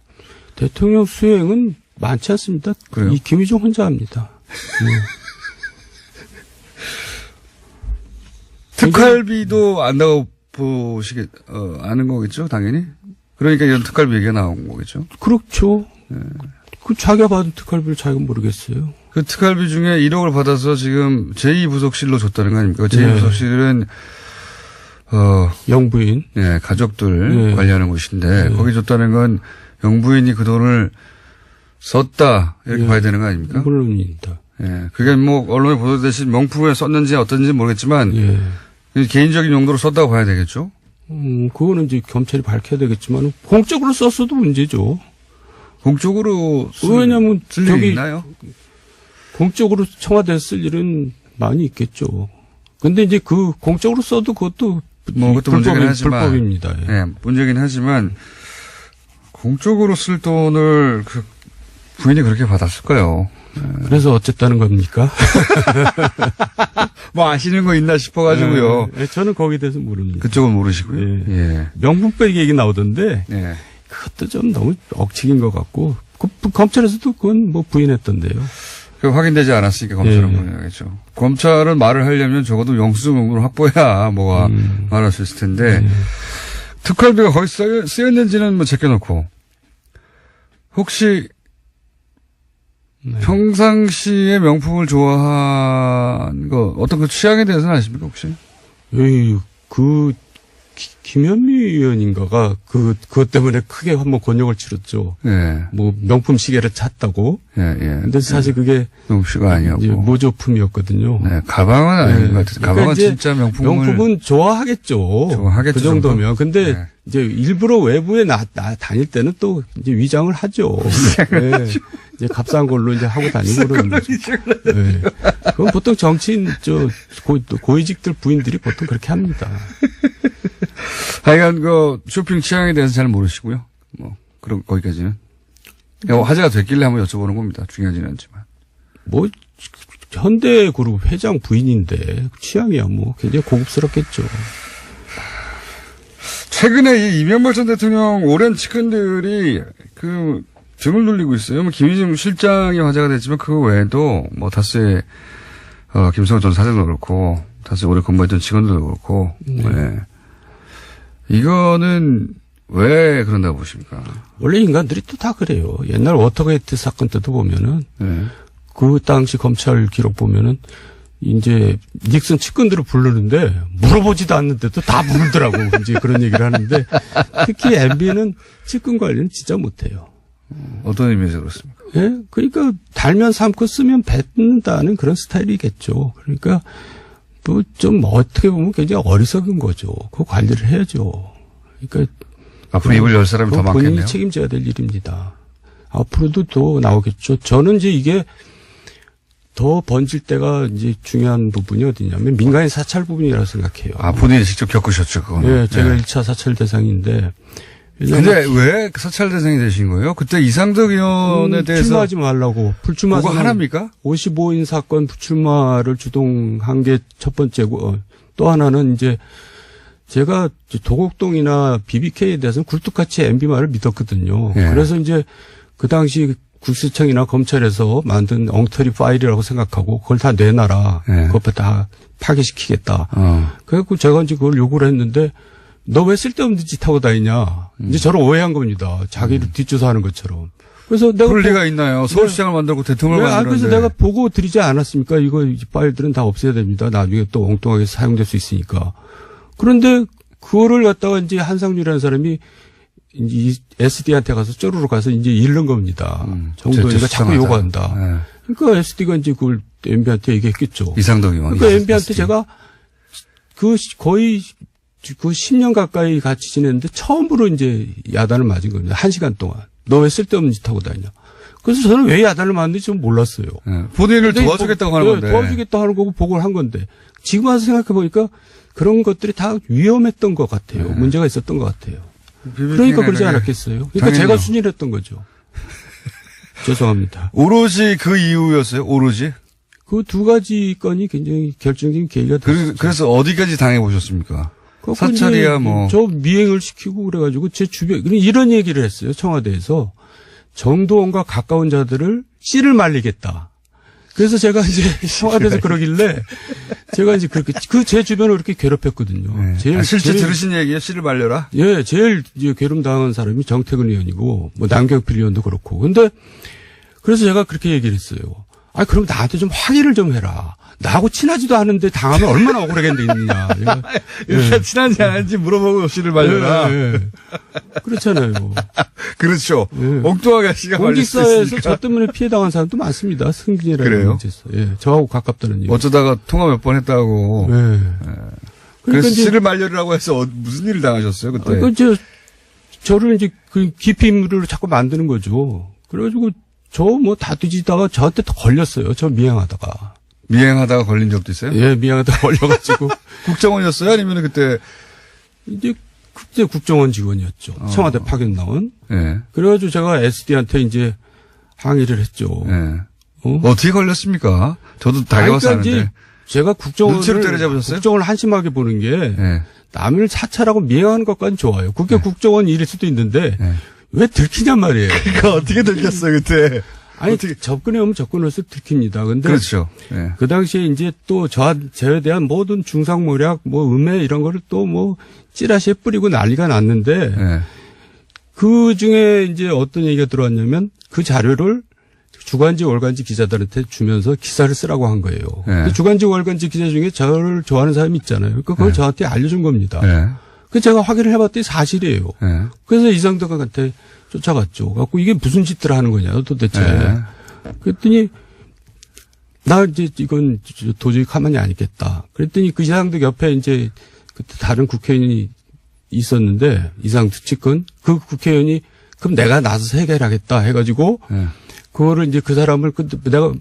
C: 대통령 수행은 많지 않습니다.
A: 그래요?
C: 이 김희중 혼자 합니다. 네.
A: 특활비도 안다고 아는 거겠죠, 당연히? 그러니까 이런 특활비 얘기가 나온 거겠죠?
C: 그렇죠. 그 자기가 받은 특활비를 자기가 모르겠어요.
A: 그 특활비 중에 1억을 받아서 지금 제2부속실로 줬다는 거 아닙니까? 제2부속실은,
C: 영부인.
A: 네, 가족들 관리하는 곳인데, 거기 줬다는 건 영부인이 그 돈을 썼다, 이렇게 봐야 되는 거 아닙니까?
C: 물론입니다.
A: 예. 그게 언론에 보도되듯이 명품에 썼는지 어떤지 모르겠지만, 개인적인 용도로 썼다고 봐야 되겠죠?
C: 그거는 이제 검찰이 밝혀야 되겠지만, 공적으로 썼어도 문제죠.
A: 공적으로
C: 왜냐면
A: 쓸 일이 있나요?
C: 공적으로 청와대에 쓸 일은 많이 있겠죠. 근데 이제 그 공적으로 써도 그것도
A: 그것도 문제긴 하지만
C: 불법입니다. 예.
A: 네, 문제긴 하지만 공적으로 쓸 돈을 그 부인이 그렇게 받았을까요?
C: 그래서 어쨌다는 겁니까?
A: 아시는 거 있나 싶어가지고요.
C: 저는 거기에 대해서 모릅니다.
A: 그쪽은 모르시고요. 예.
C: 명분백 얘기 나오던데.
A: 예.
C: 그것도 좀 너무 억측인 것 같고 검찰에서도 그건 부인했던데요.
A: 그 확인되지 않았으니까 검찰은 부인하겠죠. 검찰은 말을 하려면 적어도 영수증을 확보해야 말할 수 있을 텐데 특활비가 거기 쓰였는지는 제껴놓고 혹시 평상시에 명품을 좋아한 거 어떤 그 취향에 대해서는 아십니까 혹시?
C: 김현미 의원인가가 그것 때문에 크게 한번 곤욕을 치렀죠.
A: 예.
C: 명품 시계를 찼다고.
A: 예.
C: 근데 사실 그게
A: 명품시가 아니었고
C: 모조품이었거든요.
A: 네. 가방은 아닌 것 같아요. 가방은 진짜 명품은
C: 좋아하겠죠.
A: 좋아하겠죠.
C: 그 정도면. 근근데
A: 네.
C: 이제 일부러 외부에 다닐 때는 또 이제 위장을 하죠. 네. 이제 값싼 걸로 이제 하고 다니고 그러는 거죠. 네. 그건 보통 정치인 고위직들 부인들이 보통 그렇게 합니다.
A: 하여간 쇼핑 취향에 대해서 잘 모르시고요. 그런 거기까지는. 화제가 됐길래 한번 여쭤보는 겁니다. 중요하지는 않지만.
C: 현대그룹 회장 부인인데 취향이야 굉장히 고급스럽겠죠.
A: 최근에 이 이명박 전 대통령 오랜 측근들이 등을 돌리고 있어요. 김희중 실장이 화제가 됐지만 그 외에도 다수의 김성호 전 사장도 그렇고 다수의 오래 근무했던 직원들도 그렇고 네. 이거는 왜 그런다고 보십니까?
C: 원래 인간들이 또 다 그래요. 옛날 워터게이트 사건 때도 보면은
A: 네.
C: 그 당시 검찰 기록 보면은 이제 닉슨 측근들을 부르는데 물어보지도 않는데도 다 부르더라고. 이제 그런 얘기를 하는데 특히 MB는 측근 관리는 진짜 못해요.
A: 어떤 의미에서 그렇습니까?
C: 예? 그러니까 달면 삶고 쓰면 뱉는다는 그런 스타일이겠죠. 그러니까 뭐 좀 어떻게 보면 굉장히 어리석은 거죠. 그 관리를 해야죠. 그러니까
A: 앞으로 입을 열 사람이 더
C: 본인이
A: 많겠네요.
C: 책임져야 될 일입니다. 앞으로도 더 나오겠죠. 저는 이제 이게 더 번질 때가 이제 중요한 부분이 어디냐면 민간인 사찰 부분이라고 생각해요.
A: 아, 본인이 직접 겪으셨죠, 그거는.
C: 예, 제가
A: 예.
C: 1차 사찰 대상인데.
A: 근데 왜 사찰 대상이 되신 거예요? 그때 이상덕 의원에 대해서
C: 출마하지 말라고. 불출마
A: 그거 하나입니까?
C: 55인 사건 불출마를 주동한 게 첫 번째고 또 하나는 이제 제가 도곡동이나 BBK에 대해서는 굴뚝같이 MB 말을 믿었거든요.
A: 예.
C: 그래서 이제 그 당시 국세청이나 검찰에서 만든 엉터리 파일이라고 생각하고 그걸 다 내놔라.
A: 예.
C: 그것 다 파괴시키겠다. 그래갖고 제가 이제 그걸 요구를 했는데 너 왜 쓸데없는 짓 하고 다니냐. 이제 저를 오해한 겁니다. 자기를 뒷조사하는 것처럼. 그래서 내가
A: 그럴 리가 있나요? 서울시장을 만들고 대통령을 만들었는데.
C: 그래서 내가 보고 드리지 않았습니까? 이거 파일들은 다 없애야 됩니다. 나중에 또 엉뚱하게 사용될 수 있으니까. 그런데 그거를 갖다가 이제 한상준이라는 사람이 이제 SD한테 가서 쪼르르 가서 이제 잃는 겁니다. 정도니까 자꾸 요구한다.
A: 네.
C: 그러니까 SD가 이제 그걸 MB한테 얘기했겠죠.
A: 이상덕 의원.
C: 그러니까 MB한테 제가 거의 그 10년 가까이 같이 지냈는데 처음으로 이제 야단을 맞은 겁니다. 1시간 동안. 너 왜 쓸데없는 짓 하고 다니냐. 그래서 저는 왜 야단을 맞는지 좀 몰랐어요.
A: 네. 본인을 도와주겠다고 하는 건데.
C: 도와주겠다고 하는 거고 보고를 한 건데. 지금 와서 생각해 보니까 그런 것들이 다 위험했던 것 같아요.
A: 네.
C: 문제가 있었던 것 같아요. 그러니까 그러지 않았겠어요. 그러니까
A: 당연히요.
C: 제가 순일했던 거죠. 죄송합니다.
A: 오로지 그 이유였어요? 오로지?
C: 그 두 가지 건이 굉장히 결정적인 계기가 됐어요.
A: 그래서 어디까지 당해보셨습니까? 사찰이야 뭐.
C: 저 미행을 시키고 그래가지고 제 주변 이런 얘기를 했어요. 청와대에서 정도원과 가까운 자들을 씨를 말리겠다. 그래서 제가 이제 청와대에서 그러길래 제가 이제 그렇게 제 주변을 그렇게 괴롭혔거든요.
A: 네.
C: 제일
A: 실제 들으신 얘기예요? 씨를 말려라?
C: 예, 제일 이제 괴롭 당한 사람이 정태근 의원이고 뭐 남경필 의원도 그렇고. 근데 그래서 제가 그렇게 얘기를 했어요. 아, 그럼 나한테 좀 확인을 좀 해라. 나하고 친하지도 않은데 당하면 얼마나 억울하겠느냐.
A: 이렇게 친한지 아닌지 물어보고 씨를 말려라.
C: 예. 그렇잖아요.
A: 그렇죠.
C: 예. 공직사회에서
A: 엉뚱하게 씨가 말릴 수 있으니까.
C: 저 때문에 피해 당한 사람도 많습니다. 승진이라는
A: 그래요?
C: 문제에서. 예. 저하고 가깝다는 얘기.
A: 어쩌다가 통화 몇 번 했다고.
C: 예.
A: 그래서
C: 그러니까 이제
A: 씨를 말려라고 해서 무슨 일을 당하셨어요 그때?
C: 그러니까 저를 이제 그 기피물을 자꾸 만드는 거죠. 그래가지고 저 뭐 다 뒤지다가 저한테 또 걸렸어요. 저 미행하다가.
A: 미행하다가 걸린 적도 있어요?
C: 예, 미행하다가 걸려가지고.
A: 국정원이었어요? 아니면 그때?
C: 이제 그때 국정원 직원이었죠. 청와대 파견 나온.
A: 예.
C: 그래가지고 제가 SD한테 이제 항의를 했죠.
A: 예. 어떻게 걸렸습니까? 저도 당해봐서
C: 그러니까
A: 아는데.
C: 이제 제가
A: 눈치를 때려잡으셨어요?
C: 국정을 한심하게 보는 게
A: 예.
C: 남을 사찰하고 미행하는 것까지는 좋아요. 그게 국정원 일일 수도 있는데
A: 예.
C: 왜 들키냔 말이에요.
A: 그러니까 어떻게 들켰어요 그때?
C: 아니
A: 어떻게-
C: 접근해 오면 접근할수록 들킵니다. 근데
A: 그렇죠. 예.
C: 그 당시에 이제 또 저에 대한 모든 중상모략, 뭐 음해 이런 거를 또 뭐 찌라시에 뿌리고 난리가 났는데
A: 예.
C: 그 중에 이제 어떤 얘기가 들어왔냐면 그 자료를 주간지 월간지 기자들한테 주면서 기사를 쓰라고 한 거예요.
A: 예.
C: 그 주간지 월간지 기자 중에 저를 좋아하는 사람이 있잖아요. 그러니까 그걸 저한테 알려준 겁니다.
A: 예.
C: 그래서 제가 확인을 해봤더니 사실이에요.
A: 예.
C: 그래서 이상덕한테 쫓아갔죠. 갖고 이게 무슨 짓들을 하는 거냐 도대체.
A: 예.
C: 그랬더니 나 이제 이건 도저히 가만히 안 있겠다. 그랬더니 그 이상덕 옆에 이제 그때 다른 국회의원이 있었는데 이상덕 측근 그 국회의원이 그럼 내가 나서서 해결하겠다 해가지고
A: 예.
C: 그거를 이제 그 사람을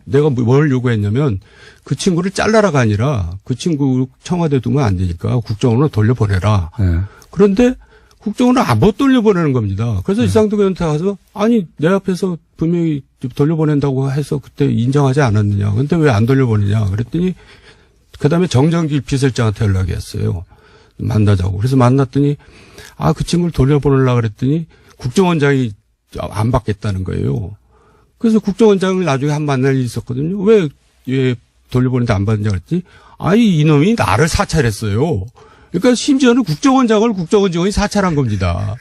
C: 내가 뭘 요구했냐면 그 친구를 잘라라가 아니라 그 친구 청와대 두면 안 되니까 국정원으로 돌려보내라.
A: 예.
C: 그런데 국정원을 못 돌려보내는 겁니다. 그래서 이상덕 의원한테 가서 아니 내 앞에서 분명히 돌려보낸다고 해서 그때 인정하지 않았느냐. 근데 왜 안 돌려보내냐. 그랬더니 그다음에 정정길 비서실장한테 연락이 왔어요. 만나자고. 그래서 만났더니 그 친구를 돌려보내려고 그랬더니 국정원장이 안 받겠다는 거예요. 그래서 국정원장을 나중에 한 만날 일이 있었거든요. 왜 돌려보내는데 안 받느냐 그랬더니 이놈이 나를 사찰했어요. 그러니까 심지어는 국정원장을 국정원 직원이 사찰한 겁니다.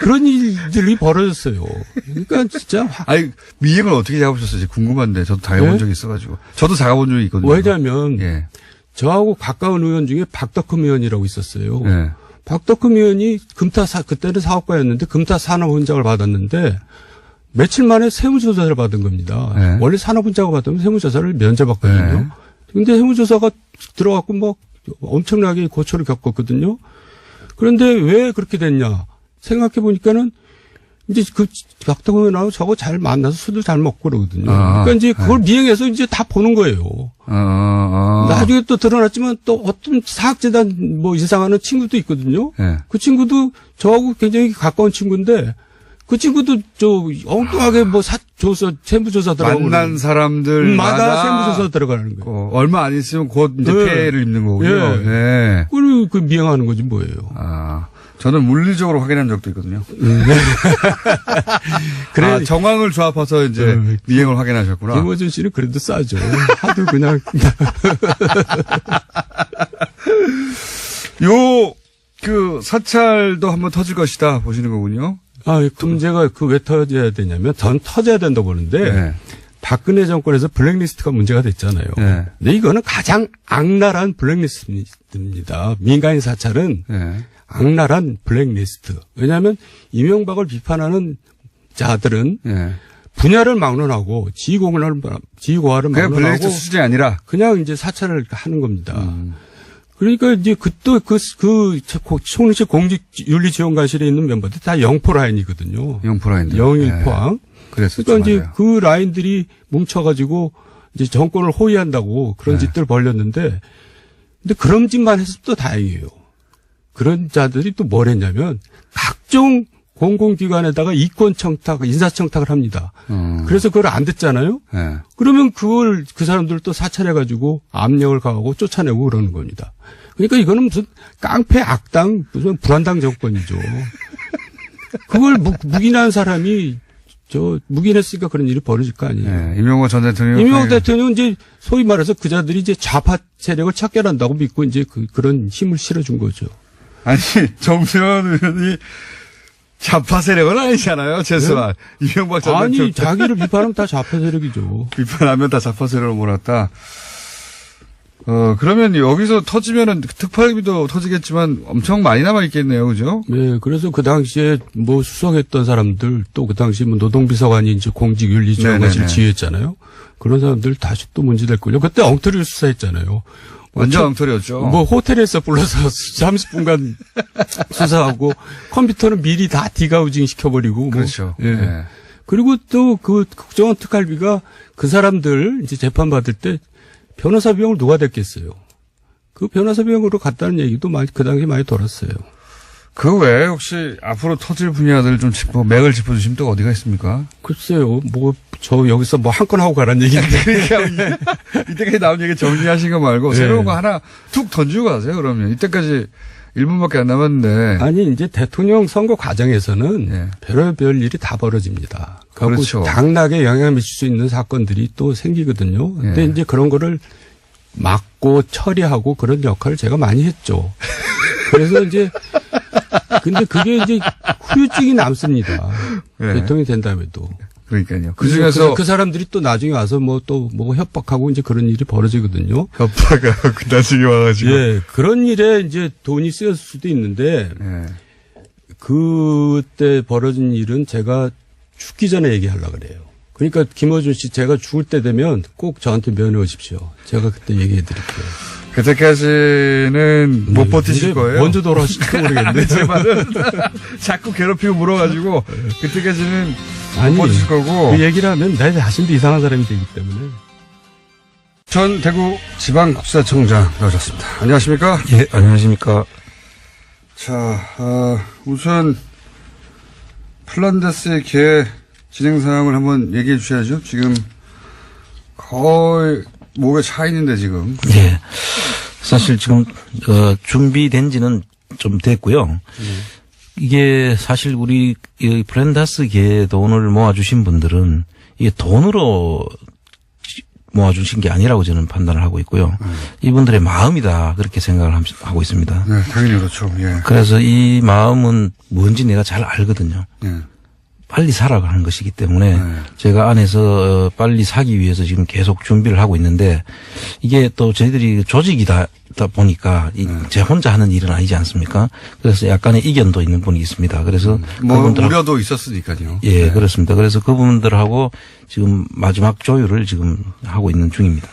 C: 그런 일들이 벌어졌어요. 그러니까 진짜
A: 아니, 미행을 어떻게 잡으셨어요? 궁금한데. 저도 당해본
C: 네?
A: 적이 있어가지고. 저도 잡아본 적이 있거든요.
C: 왜냐면
A: 예.
C: 저하고 가까운 의원 중에 박덕흠 의원이라고 있었어요.
A: 예.
C: 박덕흠 의원이 그때는 사업가였는데 금타 산업훈장을 받았는데 며칠 만에 세무조사를 받은 겁니다.
A: 네.
C: 원래 산업훈장을 받으면 세무조사를 면제받거든요.
A: 네.
C: 근데 세무조사가 들어갖고 막 엄청나게 고초를 겪었거든요. 그런데 왜 그렇게 됐냐 생각해 보니까는 이제 그 박덕흠 의원하고 저거 잘 만나서 술도 잘 먹고 그러거든요. 그러니까 이제 그걸 미행해서 이제 다 보는 거예요. 나중에 또 드러났지만 또 어떤 사학재단 뭐 이사장하는 친구도 있거든요.
A: 예.
C: 그 친구도 저하고 굉장히 가까운 친구인데 그 친구도 저 엉뚱하게 뭐 세무조사 들어가고
A: 만난 사람들마다
C: 세무조사 들어가는 거예요.
A: 얼마 안 있으면 곧 이제
C: 네.
A: 폐해를 입는 거고요.
C: 예.
A: 예.
C: 그걸 그 미행하는 거지 뭐예요.
A: 아, 저는 물리적으로 확인한 적도 있거든요.
C: 그래.
A: 아, 정황을 조합해서 이제 미행을 확인하셨구나.
C: 김어준 씨는 그래도 싸죠. 하도 그냥
A: 그 사찰도 한번 터질 것이다 보시는 거군요.
C: 그 문제가 왜 터져야 되냐면 전 터져야 된다고 보는데
A: 네.
C: 박근혜 정권에서 블랙리스트가 문제가 됐잖아요.
A: 네.
C: 근데 이거는 가장 악랄한 블랙리스트입니다. 민간인 사찰은
A: 네.
C: 악랄한 블랙리스트. 왜냐하면 이명박을 비판하는 자들은
A: 네.
C: 분야를 막론하고 지휘고하를
A: 그게
C: 막론하고
A: 블랙리스트 수준이 아니라
C: 그냥 이제 사찰을 하는 겁니다. 그러니까 이제 총리실 공직윤리지원관실에 있는 멤버들 다 영포 라인이거든요.
A: 영포 라인들.
C: 영일포항.
A: 그랬었죠.
C: 그러니까 이제
A: 맞아요.
C: 그 라인들이 뭉쳐가지고 이제 정권을 호위한다고 그런
A: 네.
C: 짓들 벌렸는데, 근데 그런 짓만 해서 또 다행이에요. 그런 자들이 또 뭘 했냐면 각종 공공기관에다가 이권청탁, 인사청탁을 합니다. 그래서 그걸 안 듣잖아요.
A: 네.
C: 그러면 그 사람들을 또 사찰해가지고 압력을 가하고 쫓아내고 그러는 겁니다. 그러니까 이거는 무슨 깡패 악당, 무슨 불안당 정권이죠. 그걸 묵인한 사람이 묵인했으니까 그런 일이 벌어질 거 아니에요.
A: 네. 이명박 전 대통령.
C: 이명박 대통령은 이제 소위 말해서 그 자들이 이제 좌파 세력을 척결한다고 믿고 이제 그런 힘을 실어준 거죠.
A: 아니, 정세현 의원이 좌파 세력은 아니잖아요, 최소한. 네? 이명박 전 대통령.
C: 아니, 자기를 비판하면 다 좌파 세력이죠.
A: 비판하면 다 좌파 세력으로 몰았다. 그러면 여기서 터지면은 특파비도 터지겠지만 엄청 많이 남아있겠네요, 그죠?
C: 네, 그래서 그 당시에 뭐 수석했던 사람들 또 그 당시 뭐 노동비서관이 이제 공직윤리지원관실 지휘했잖아요. 그런 사람들 다시 또 문제될 걸요. 그때 엉터리를 수사했잖아요.
A: 완전 엉터리였죠.
C: 뭐 호텔에서 불러서 30분간 수사하고 컴퓨터는 미리 다 디가우징 시켜버리고.
A: 그렇죠.
C: 뭐. 예.
A: 네.
C: 그리고 또 그 국정원 특활비가 그 사람들 이제 재판 받을 때 변호사 비용을 누가 댔겠어요. 그 변호사 비용으로 갔다는 얘기도 그 당시에 많이 돌았어요.
A: 그 외에 혹시 앞으로 터질 분야들 좀 맥을 짚어주시면 또 어디가 있습니까?
C: 글쎄요, 저 여기서 한 건 하고 가라는 얘기인데.
A: 그러니까 이때까지 나온 얘기 정리하신 거 말고
C: 네.
A: 새로운 거 하나 툭 던지고 가세요, 그러면. 이때까지 1분밖에 안 남았는데.
C: 아니, 이제 대통령 선거 과정에서는
A: 네.
C: 별의별 일이 다 벌어집니다.
A: 그렇죠.
C: 당락에 영향을 미칠 수 있는 사건들이 또 생기거든요. 근데 이제 그런 거를 막고 처리하고 그런 역할을 제가 많이 했죠. 그래서 이제 근데 그게 이제 후유증이 남습니다.
A: 네.
C: 대통령이 된 다음에도.
A: 그러니까요. 그 중에서
C: 그 사람들이 또 나중에 와서 뭐 협박하고 이제 그런 일이 벌어지거든요.
A: 협박하고 그 나중에 와가지고.
C: 예, 그런 일에 이제 돈이 쓰였을 수도 있는데
A: 예.
C: 그때 벌어진 일은 제가 죽기 전에 얘기하려고 그래요. 그러니까 김어준 씨 제가 죽을 때 되면 꼭 저한테 면회 오십시오. 제가 그때 얘기해 드릴게요.
A: 그때까지는 못 버티실 거예요.
C: 먼저 돌아오실지 모르겠는데.
A: 제 말은 자꾸 괴롭히고 물어가지고 그때까지는
C: 아니,
A: 못 버티실 거고.
C: 그 얘기를 하면 내 자신도 이상한 사람이 되기 때문에.
A: 전 대구 지방국세청장 나오셨습니다. 안녕하십니까?
D: 예, 안녕하십니까.
A: 자, 우선 플란다스의 개 진행 사항을 한번 얘기해 주셔야죠. 지금 거의 목에 차 있는데 지금.
D: 예. 사실 지금 준비된 지는 좀 됐고요. 이게 사실 우리 이 플란다스 개 돈을 모아주신 분들은 이게 돈으로 모아주신 게 아니라고 저는 판단을 하고 있고요. 이분들의 마음이다 그렇게 생각을 하고 있습니다.
A: 네, 당연히 그렇죠. 예.
D: 그래서 이 마음은 뭔지 내가 잘 알거든요.
A: 예.
D: 빨리 살아가는 것이기 때문에
A: 네.
D: 제가 안에서 빨리 사기 위해서 지금 계속 준비를 하고 있는데 이게 또 저희들이 조직이다 보니까 제 혼자 하는 일은 아니지 않습니까? 그래서 약간의 이견도 있는 분이 있습니다. 그래서
A: 뭐
D: 그분들하고
A: 우려도 있었으니까요.
D: 예,
A: 네.
D: 그렇습니다. 그래서 그분들하고 지금 마지막 조율을 지금 하고 있는 중입니다.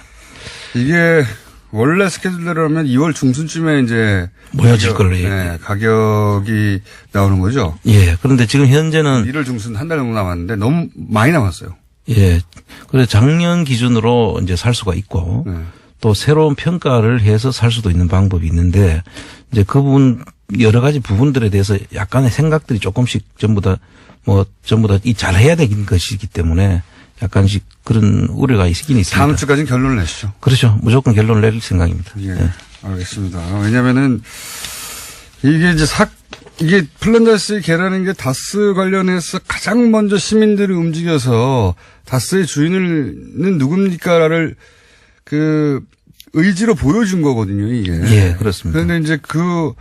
A: 이게 원래 스케줄대로라면 2월 중순쯤에 이제
D: 모여질 걸로
A: 가격이 나오는 거죠.
D: 예. 그런데 지금 현재는
A: 1월 중순 한 달 정도 남았는데 너무 많이 남았어요.
D: 예. 그래서 작년 기준으로 이제 살 수가 있고
A: 네.
D: 또 새로운 평가를 해서 살 수도 있는 방법이 있는데 이제 그 부분 여러 가지 부분들에 대해서 약간의 생각들이 조금씩 전부 다 이 잘해야 되는 것이기 때문에 약간씩 그런 우려가 있긴 있습니다.
A: 다음 주까지는 결론을 내시죠.
D: 그렇죠. 무조건 결론을 내릴 생각입니다.
A: 예.
D: 예.
A: 알겠습니다. 왜냐면은 이게 이제 이게 플란다스의 개라는 게 다스 관련해서 가장 먼저 시민들이 움직여서 다스의 주인은 누굽니까를 그 의지로 보여준 거거든요, 이게.
D: 예, 그렇습니다.
A: 그런데 이제 그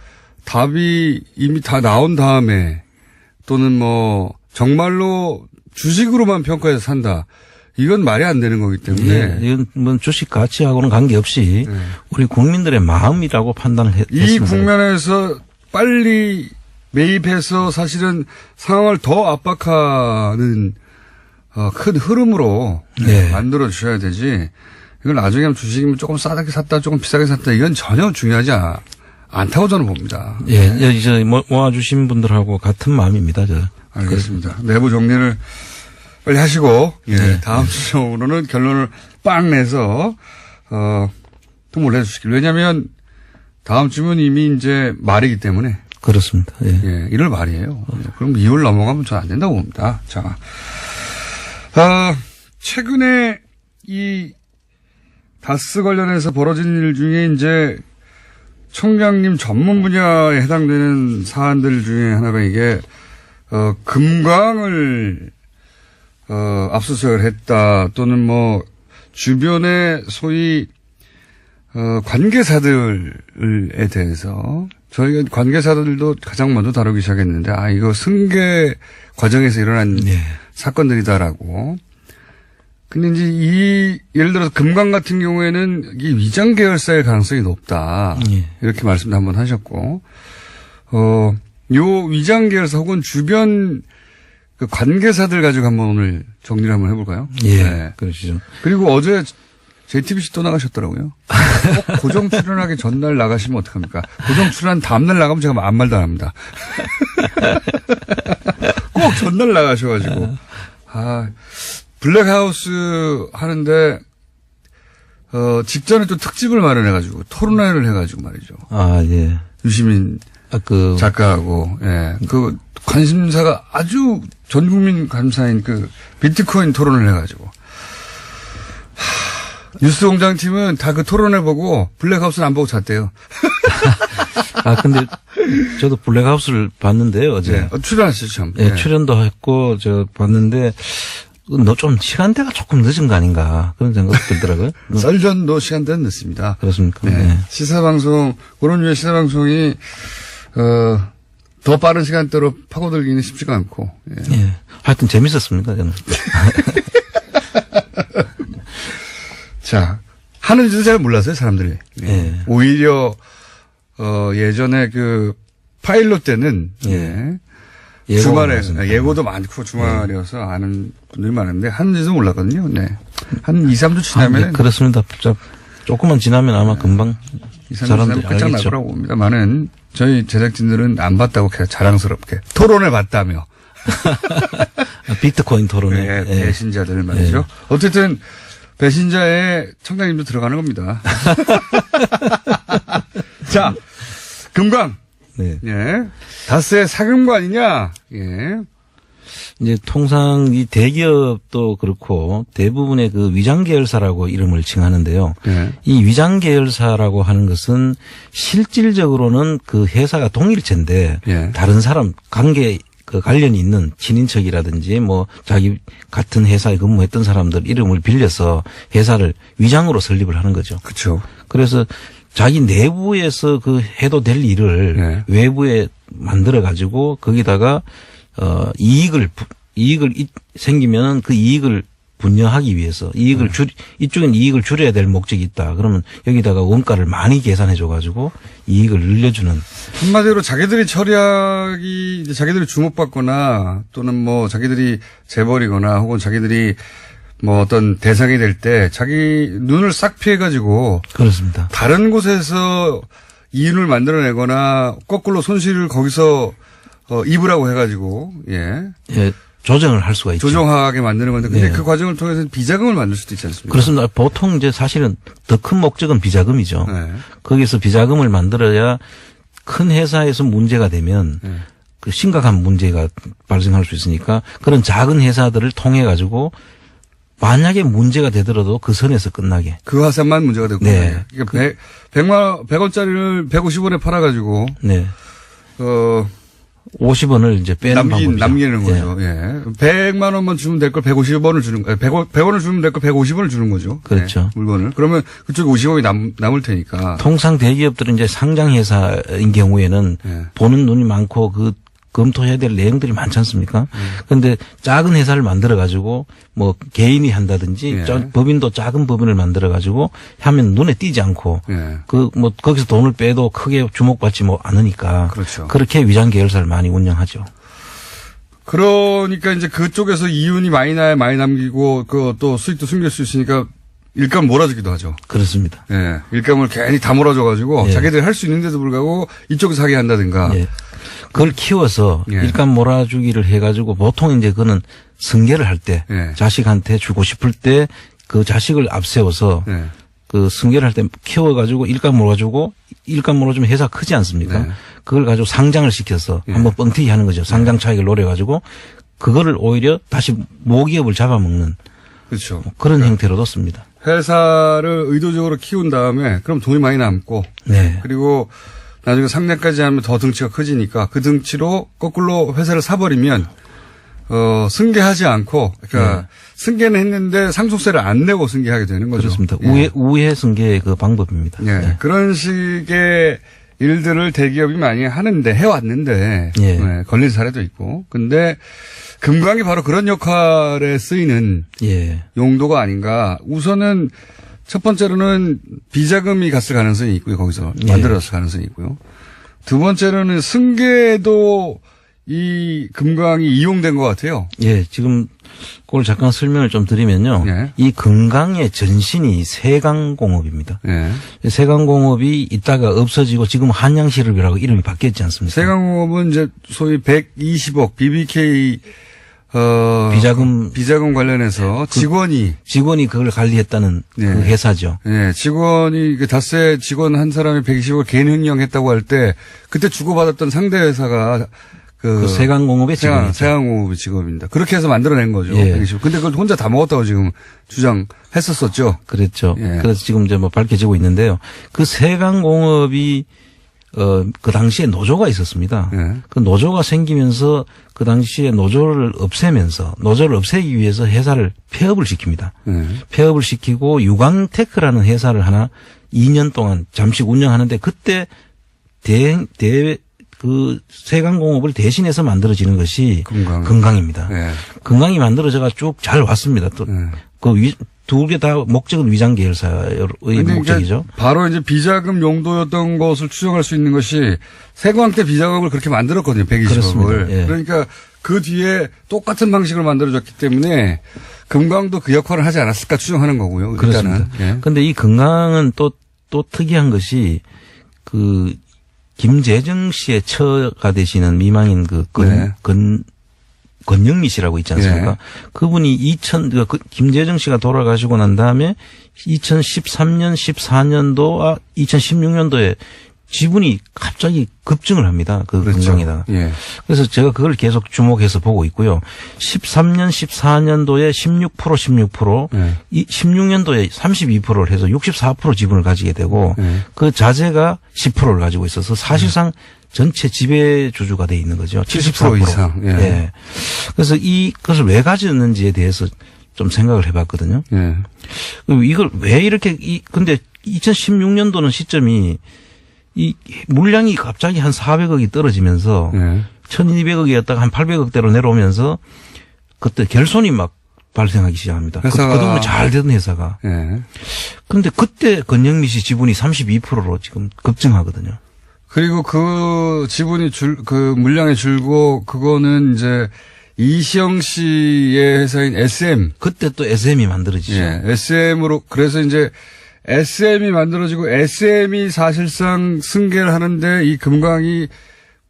A: 답이 이미 다 나온 다음에 또는 뭐 정말로 주식으로만 평가해서 산다. 이건 말이 안 되는 거기 때문에.
D: 예, 이건 뭐 주식 가치하고는 관계없이 우리 국민들의 마음이라고 판단을 했습니다.
A: 이 국면에서 빨리 매입해서 사실은 상황을 더 압박하는 큰 흐름으로
D: 네.
A: 만들어 주셔야 되지. 이걸 나중에 하면 주식이면 조금 싸게 샀다, 조금 비싸게 샀다. 이건 전혀 중요하지 않다고 저는 봅니다.
D: 예, 이제 모아주신 분들하고 같은 마음입니다.
A: 알겠습니다. 내부 정리를 빨리 하시고, 예,
D: 네.
A: 다음 주로는 결론을 빵 내서, 통보를 해 주시길. 왜냐면, 다음 주면 이미 이제 말이기 때문에.
D: 그렇습니다. 예.
A: 예, 1월 말이에요. 예, 그럼 2월 넘어가면 전 안 된다고 봅니다. 자, 최근에 이 다스 관련해서 벌어진 일 중에 이제 총장님 전문 분야에 해당되는 사안들 중에 하나가 이게, 금광을, 압수수색을 했다 또는 뭐, 주변에 소위, 관계사들에 대해서 저희가 관계사들도 가장 먼저 다루기 시작했는데 이거 승계 과정에서 일어난 사건들이다라고. 근데 이제 예를 들어서 금강 같은 경우에는 이 위장 계열사의 가능성이 높다. 이렇게 말씀도 한번 하셨고, 요 위장 계열사 혹은 주변 그 관계사들 가지고 한번 오늘 정리를 한번 해볼까요?
D: 예.
A: 네.
D: 그러시죠.
A: 그리고 어제 JTBC 또 나가셨더라고요. 꼭 고정 출연하기 전날 나가시면 어떡합니까? 고정 출연 다음날 나가면 제가 아무 말도 안 합니다. 꼭 전날 나가셔가지고. 블랙하우스 하는데, 직전에 또 특집을 마련해가지고, 토론회를 해가지고 말이죠.
D: 예.
A: 유시민 작가하고, 예. 그 관심사가 아주 전 국민 관심사인 그 비트코인 토론을 해가지고. 뉴스공장 팀은 다 그 토론회 보고 블랙하우스는 안 보고 잤대요.
D: 근데 저도 블랙하우스를 봤는데요, 어제.
A: 네. 출연하시죠, 참.
D: 예, 출연도 했고, 봤는데, 좀 시간대가 조금 늦은 거 아닌가, 그런 생각이 들더라고요.
A: 썰전도 시간대는 늦습니다.
D: 그렇습니까?
A: 네.
D: 네.
A: 시사방송, 그런 류의 시사방송이, 더 빠른 시간대로 파고들기는 쉽지가 않고.
D: 예. 하여튼 재밌었습니다, 저는.
A: 자, 하는지도 잘 몰랐어요, 사람들이.
D: 예.
A: 오히려, 예전에 그, 파일럿 때는, 주말에, 예고도 많고 주말이어서 아는 분들이 많은데, 하는지도 몰랐거든요. 네. 한 2, 3주 지나면.
D: 네, 그렇습니다. 조금만 지나면 아마 금방
A: 2, 3주
D: 사람들이
A: 지나면 끝장날
D: 알겠죠.
A: 거라고 봅니다만은, 저희 제작진들은 안 봤다고 그냥 자랑스럽게 토론해 봤다며.
D: 비트코인 토론회.
A: 네, 배신자들 말이죠. 어쨌든, 배신자의 청장님도 들어가는 겁니다. 자, 금강.
D: 네.
A: 예. 다스의 사금고 아니냐? 예.
D: 이제 통상 이 대기업도 그렇고 대부분의 그 위장 계열사라고 이름을 칭하는데요.
A: 예.
D: 이 위장 계열사라고 하는 것은 실질적으로는 그 회사가 동일체인데
A: 예.
D: 다른 사람 관계 그 관련이 있는 친인척이라든지 뭐 자기 같은 회사에 근무했던 사람들 이름을 빌려서 회사를 위장으로 설립을 하는 거죠.
A: 그렇죠.
D: 그래서 자기 내부에서 그 해도 될 일을
A: 네.
D: 외부에 만들어 가지고 거기다가 이익을 생기면은 그 이익을 분여하기 위해서 이익을 이쪽엔 이익을 줄여야 될 목적이 있다. 그러면 여기다가 원가를 많이 계산해 줘 가지고 이익을 늘려주는.
A: 한마디로 자기들이 처리하기, 이제 자기들이 주목받거나 또는 뭐 자기들이 재벌이거나 혹은 자기들이 뭐 어떤 대상이 될 때 자기 눈을 싹 피해가지고
D: 그렇습니다.
A: 다른 곳에서 이윤을 만들어내거나 거꾸로 손실을 거기서 입으라고 해가지고 예.
D: 예, 조정을 할 수가 있죠.
A: 조정하게 만드는 건데 근데
D: 네.
A: 그 과정을 통해서 비자금을 만들 수도 있지 않습니까?
D: 그렇습니다. 보통 이제 사실은 더 큰 목적은 비자금이죠.
A: 네.
D: 거기서 비자금을 만들어야 큰 회사에서 문제가 되면
A: 네.
D: 그 심각한 문제가 발생할 수 있으니까 그런 작은 회사들을 통해 가지고 만약에 문제가 되더라도 그 선에서 끝나게.
A: 그 화산만 문제가 되고.
D: 네.
A: 그러니까 100원짜리를 150원에 팔아가지고.
D: 네. 50원을 이제 빼는 방법이죠.
A: 남기는 거죠. 예. 100만 원만 주면 될 걸 150원을 주는, 100원을 주면 될 걸 150원을 주는 거죠.
D: 그렇죠.
A: 네, 물건을. 그러면 그쪽에 50원이 남을 테니까.
D: 통상 대기업들은 이제 상장 회사인 경우에는
A: 네.
D: 보는 눈이 많고 그 검토해야 될 내용들이 많지 않습니까? 그런데 작은 회사를 만들어 가지고 뭐 개인이 한다든지
A: 예.
D: 법인도 작은 법인을 만들어 가지고 하면 눈에 띄지 않고
A: 예.
D: 그 뭐 거기서 돈을 빼도 크게 주목받지 뭐 않으니까
A: 그렇죠.
D: 그렇게 위장 계열사를 많이 운영하죠.
A: 그러니까 이제 그쪽에서 이윤이 많이 나야 많이 남기고 그 또 수익도 숨길 수 있으니까 일감 몰아주기도 하죠.
D: 그렇습니다.
A: 예. 일감을 괜히 다 몰아줘가지고
D: 예.
A: 자기들이 할 수 있는데도 불구하고 이쪽에서 하게 한다든가.
D: 예. 그걸 키워서
A: 예.
D: 일감 몰아주기를 해가지고 보통 이제 그는 승계를 할 때
A: 예.
D: 자식한테 주고 싶을 때 그 자식을 앞세워서
A: 예.
D: 그 승계를 할 때 키워가지고 일감 몰아주고 일감 몰아주면 회사 크지 않습니까?
A: 네.
D: 그걸 가지고 상장을 시켜서
A: 예.
D: 한번 뻥튀기 하는 거죠. 상장 차익을 노려가지고 그거를 오히려 다시 모기업을 잡아먹는
A: 그렇죠.
D: 그런 형태로도 씁니다.
A: 회사를 의도적으로 키운 다음에 그럼 돈이 많이 남고
D: 네.
A: 그리고 나중에 상내까지 하면 더 등치가 커지니까 그 등치로 거꾸로 회사를 사버리면 승계하지 않고 그러니까
D: 네.
A: 승계는 했는데 상속세를 안 내고 승계하게 되는 거죠.
D: 그렇습니다.
A: 예.
D: 우회 승계의 그 방법입니다.
A: 예.
D: 네.
A: 그런 식의 일들을 대기업이 많이 하는데 해왔는데
D: 예.
A: 예, 걸린 사례도 있고 근데 금강이 바로 그런 역할에 쓰이는
D: 예.
A: 용도가 아닌가. 우선은 첫 번째로는 비자금이 갔을 가능성이 있고요. 거기서
D: 예.
A: 만들었을 가능성이 있고요. 두 번째로는 승계도 이 금강이 이용된 것 같아요.
D: 예, 지금 그걸 잠깐 설명을 좀 드리면요.
A: 예.
D: 이 금강의 전신이 세강공업입니다.
A: 예.
D: 세강공업이 있다가 없어지고 지금 한양실업이라고 이름이 바뀌었지 않습니까?
A: 세강공업은 이제 소위 120억 BBK 비자금 관련해서 직원이
D: 그걸 관리했다는
A: 예.
D: 그 회사죠.
A: 예, 직원이 그 닷새 직원 한 사람이 120억 개인 횡령했다고 할 때 그때 주고받았던 상대 회사가
D: 그 세강공업의 직원이죠.
A: 세강공업의 직업입니다. 그렇게 해서 만들어낸 거죠.
D: 예.
A: 120억. 근데 그걸 혼자 다 먹었다고 지금 주장했었었죠.
D: 그랬죠.
A: 예.
D: 그래서 지금 이제 뭐 밝혀지고 있는데요. 그 세강공업이 그 당시에 노조가 있었습니다.
A: 예.
D: 그 노조가 생기면서 그 당시에 노조를 없애기 위해서 회사를 폐업을 시킵니다.
A: 예.
D: 폐업을 시키고 유광테크라는 회사를 하나 2년 동안 잠시 운영하는데 그때 그 세강공업을 대신해서 만들어지는 것이 금강입니다.
A: 예.
D: 금강이 만들어져가 쭉 잘 왔습니다. 또 그 두 개 다 목적은 위장 계열사의 목적이죠.
A: 바로 이제 비자금 용도였던 것을 추정할 수 있는 것이 세광 때 비자금을 그렇게 만들었거든요. 120억을.
D: 예.
A: 그러니까 그 뒤에 똑같은 방식으로 만들어졌기 때문에 금강도 그 역할을 하지 않았을까 추정하는 거고요.
D: 그렇습니다. 그런데 이 금강은 또 특이한 것이 그 김재정 씨의 처가 되시는 미망인 권영미 씨라고 있지 않습니까?
A: 예.
D: 그분이 김재정 씨가 돌아가시고 난 다음에 2013년, 14년도, 2016년도에 지분이 갑자기 급증을 합니다. 그
A: 그렇죠.
D: 금강에다가.
A: 예.
D: 그래서 제가 그걸 계속 주목해서 보고 있고요. 13년, 14년도에 16%,
A: 예.
D: 이 16년도에 32%를 해서 64% 지분을 가지게 되고
A: 예.
D: 그 자재가 10%를 가지고 있어서 사실상 전체 지배주주가 돼 있는 거죠.
A: 70% 이상. 예.
D: 예. 그래서 이것을 왜 가졌는지에 대해서 좀 생각을 해봤거든요.
A: 예.
D: 이걸 왜 이렇게 근데 2016년도는 시점이 이 물량이 갑자기 한 400억이 떨어지면서
A: 예.
D: 1200억이었다가 한 800억대로 내려오면서 그때 결손이 막 발생하기 시작합니다.
A: 회사가-
D: 그동안 잘 되던 회사가.
A: 예.
D: 그런데 그때 건영미 씨 지분이 32%로 지금 급증하거든요.
A: 그리고 그 지분이 그 물량이 줄고 그거는 이제 이시영 씨의 회사인 SM.
D: 그때 또 SM이 만들어지죠.
A: 예. SM으로 그래서 이제 SM이 만들어지고 SM이 사실상 승계를 하는데 이 금강이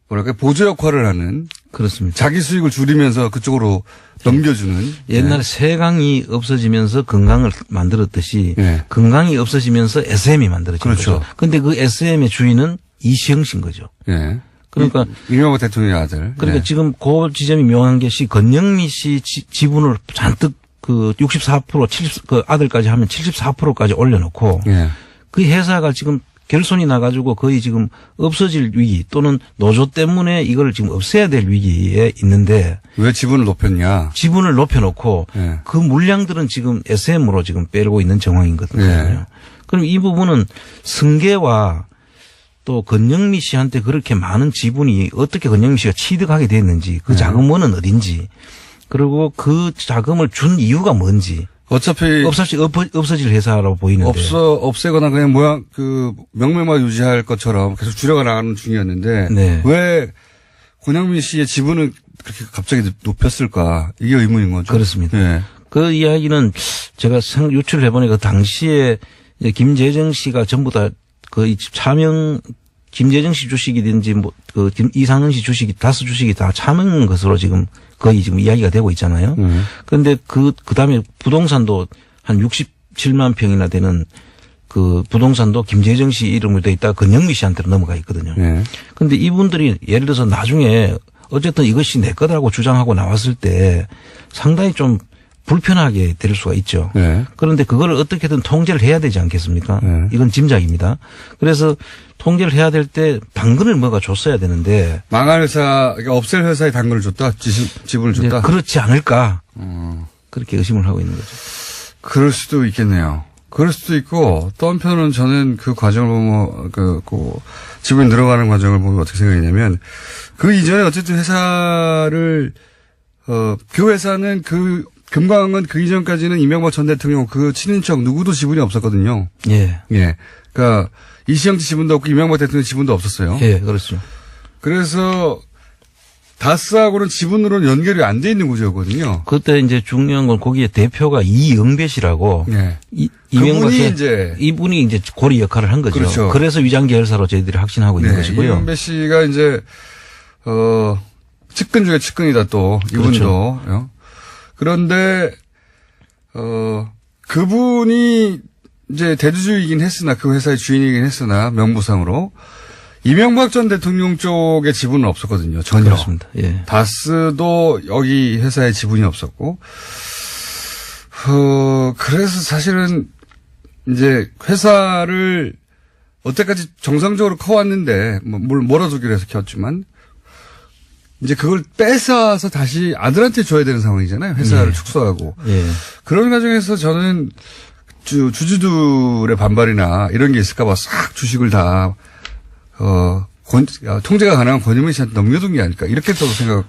A: 뭐랄까 보조 역할을 하는
D: 그렇습니다.
A: 자기 수익을 줄이면서 그쪽으로 넘겨주는.
D: 옛날에 세강이 없어지면서 건강을 만들었듯이
A: 예.
D: 건강이 없어지면서 SM이 만들어진
A: 그렇죠.
D: 거죠. 그런데 그 SM의 주인은 이시영 씨인 거죠.
A: 예.
D: 그러니까
A: 이명박 대통령의 아들.
D: 그러니까
A: 예.
D: 지금 그 지점이 묘한 것이 건영미 씨 지분을 잔뜩 그 64%, 70, 그 아들까지 하면 74%까지 올려놓고
A: 예.
D: 그 회사가 지금 결손이 나가지고 거의 지금 없어질 위기 또는 노조 때문에 이걸 지금 없애야 될 위기에 있는데
A: 왜 지분을 높였냐.
D: 지분을 높여놓고
A: 예.
D: 그 물량들은 지금 SM으로 지금 빼고 있는 정황이거든요.
A: 예.
D: 그럼 이 부분은 승계와 또 건영미 씨한테 그렇게 많은 지분이 어떻게 건영미 씨가 취득하게 됐는지 그 자금원은 어딘지 그리고 그 자금을 준 이유가 뭔지
A: 어차피
D: 없어질 회사라고 보이는데
A: 없애거나 그냥 모양 그 명맥만 유지할 것처럼 계속 줄여가 나가는 중이었는데
D: 네.
A: 왜 권영민 씨의 지분을 그렇게 갑자기 높였을까 이게 의문인 거죠.
D: 그렇습니다.
A: 예.
D: 그 이야기는 제가 유출을 해보니까 그 당시에 이제 김재정 씨가 전부 다 거의 차명 김재정 씨 주식이든지 뭐 그 이상은 씨 주식이 다수 주식이 다 차명 것으로 지금 거의 지금 이야기가 되고 있잖아요. 그런데 그다음에 부동산도 한 67만 평이나 되는 그 부동산도 김재정 씨 이름으로 돼 있다가 건영미 씨한테로 넘어가 있거든요.
A: 예.
D: 그런데 이분들이 예를 들어서 나중에 어쨌든 이것이 내 거다라고 주장하고 나왔을 때 상당히 좀 불편하게 될 수가 있죠.
A: 네.
D: 그런데 그걸 어떻게든 통제를 해야 되지 않겠습니까?
A: 네.
D: 이건 짐작입니다. 그래서 통제를 해야 될 때 당근을 뭐가 줬어야 되는데
A: 망할 회사, 그러니까 없앨 회사에 당근을 줬다? 지분을
D: 이제
A: 줬다?
D: 그렇지 않을까? 그렇게 의심을 하고 있는 거죠.
A: 그럴 수도 있겠네요. 그럴 수도 있고, 또 한편은 저는 그 과정을 보면, 지분이 늘어가는 과정을 보면 어떻게 생각했냐면, 그 이전에 어쨌든 회사를, 그 회사는 금강은 그 이전까지는 이명박 전 대통령 그 친인척 누구도 지분이 없었거든요.
D: 예.
A: 예. 그러니까 이시영 씨 지분도 없고 이명박 대통령 지분도 없었어요.
D: 예, 그렇죠.
A: 그래서 다스하고는 지분으로는 연결이 안 돼 있는 구조였거든요.
D: 그때 이제 중요한 건 거기에 대표가 이영배 씨라고
A: 예.
D: 이명박의
A: 이제
D: 이분이 이제 고리 역할을 한 거죠.
A: 그렇죠.
D: 그래서 위장 계열사로 저희들이 확신하고 있는 것이고요.
A: 이영배 씨가 이제 측근 중에 측근이다 또 이분도.
D: 그렇죠.
A: 그런데 그분이 이제 대주주이긴 했으나 그 회사의 주인이긴 했으나 명부상으로 이명박 전 대통령 쪽에 지분은 없었거든요. 전혀.
D: 그렇습니다. 예.
A: 다스도 여기 회사에 지분이 없었고 그래서 사실은 이제 회사를 어때까지 정상적으로 커왔는데 뭘 몰아주기로 해서 켰지만 이제 그걸 뺏어서 다시 아들한테 줘야 되는 상황이잖아요. 회사를 축소하고.
D: 예.
A: 그런 과정에서 저는 주주들의 반발이나 이런 게 있을까봐 싹 주식을 다 통제가 가능한 권유민 씨한테 넘겨둔 게 아닐까 이렇게 저도 생각.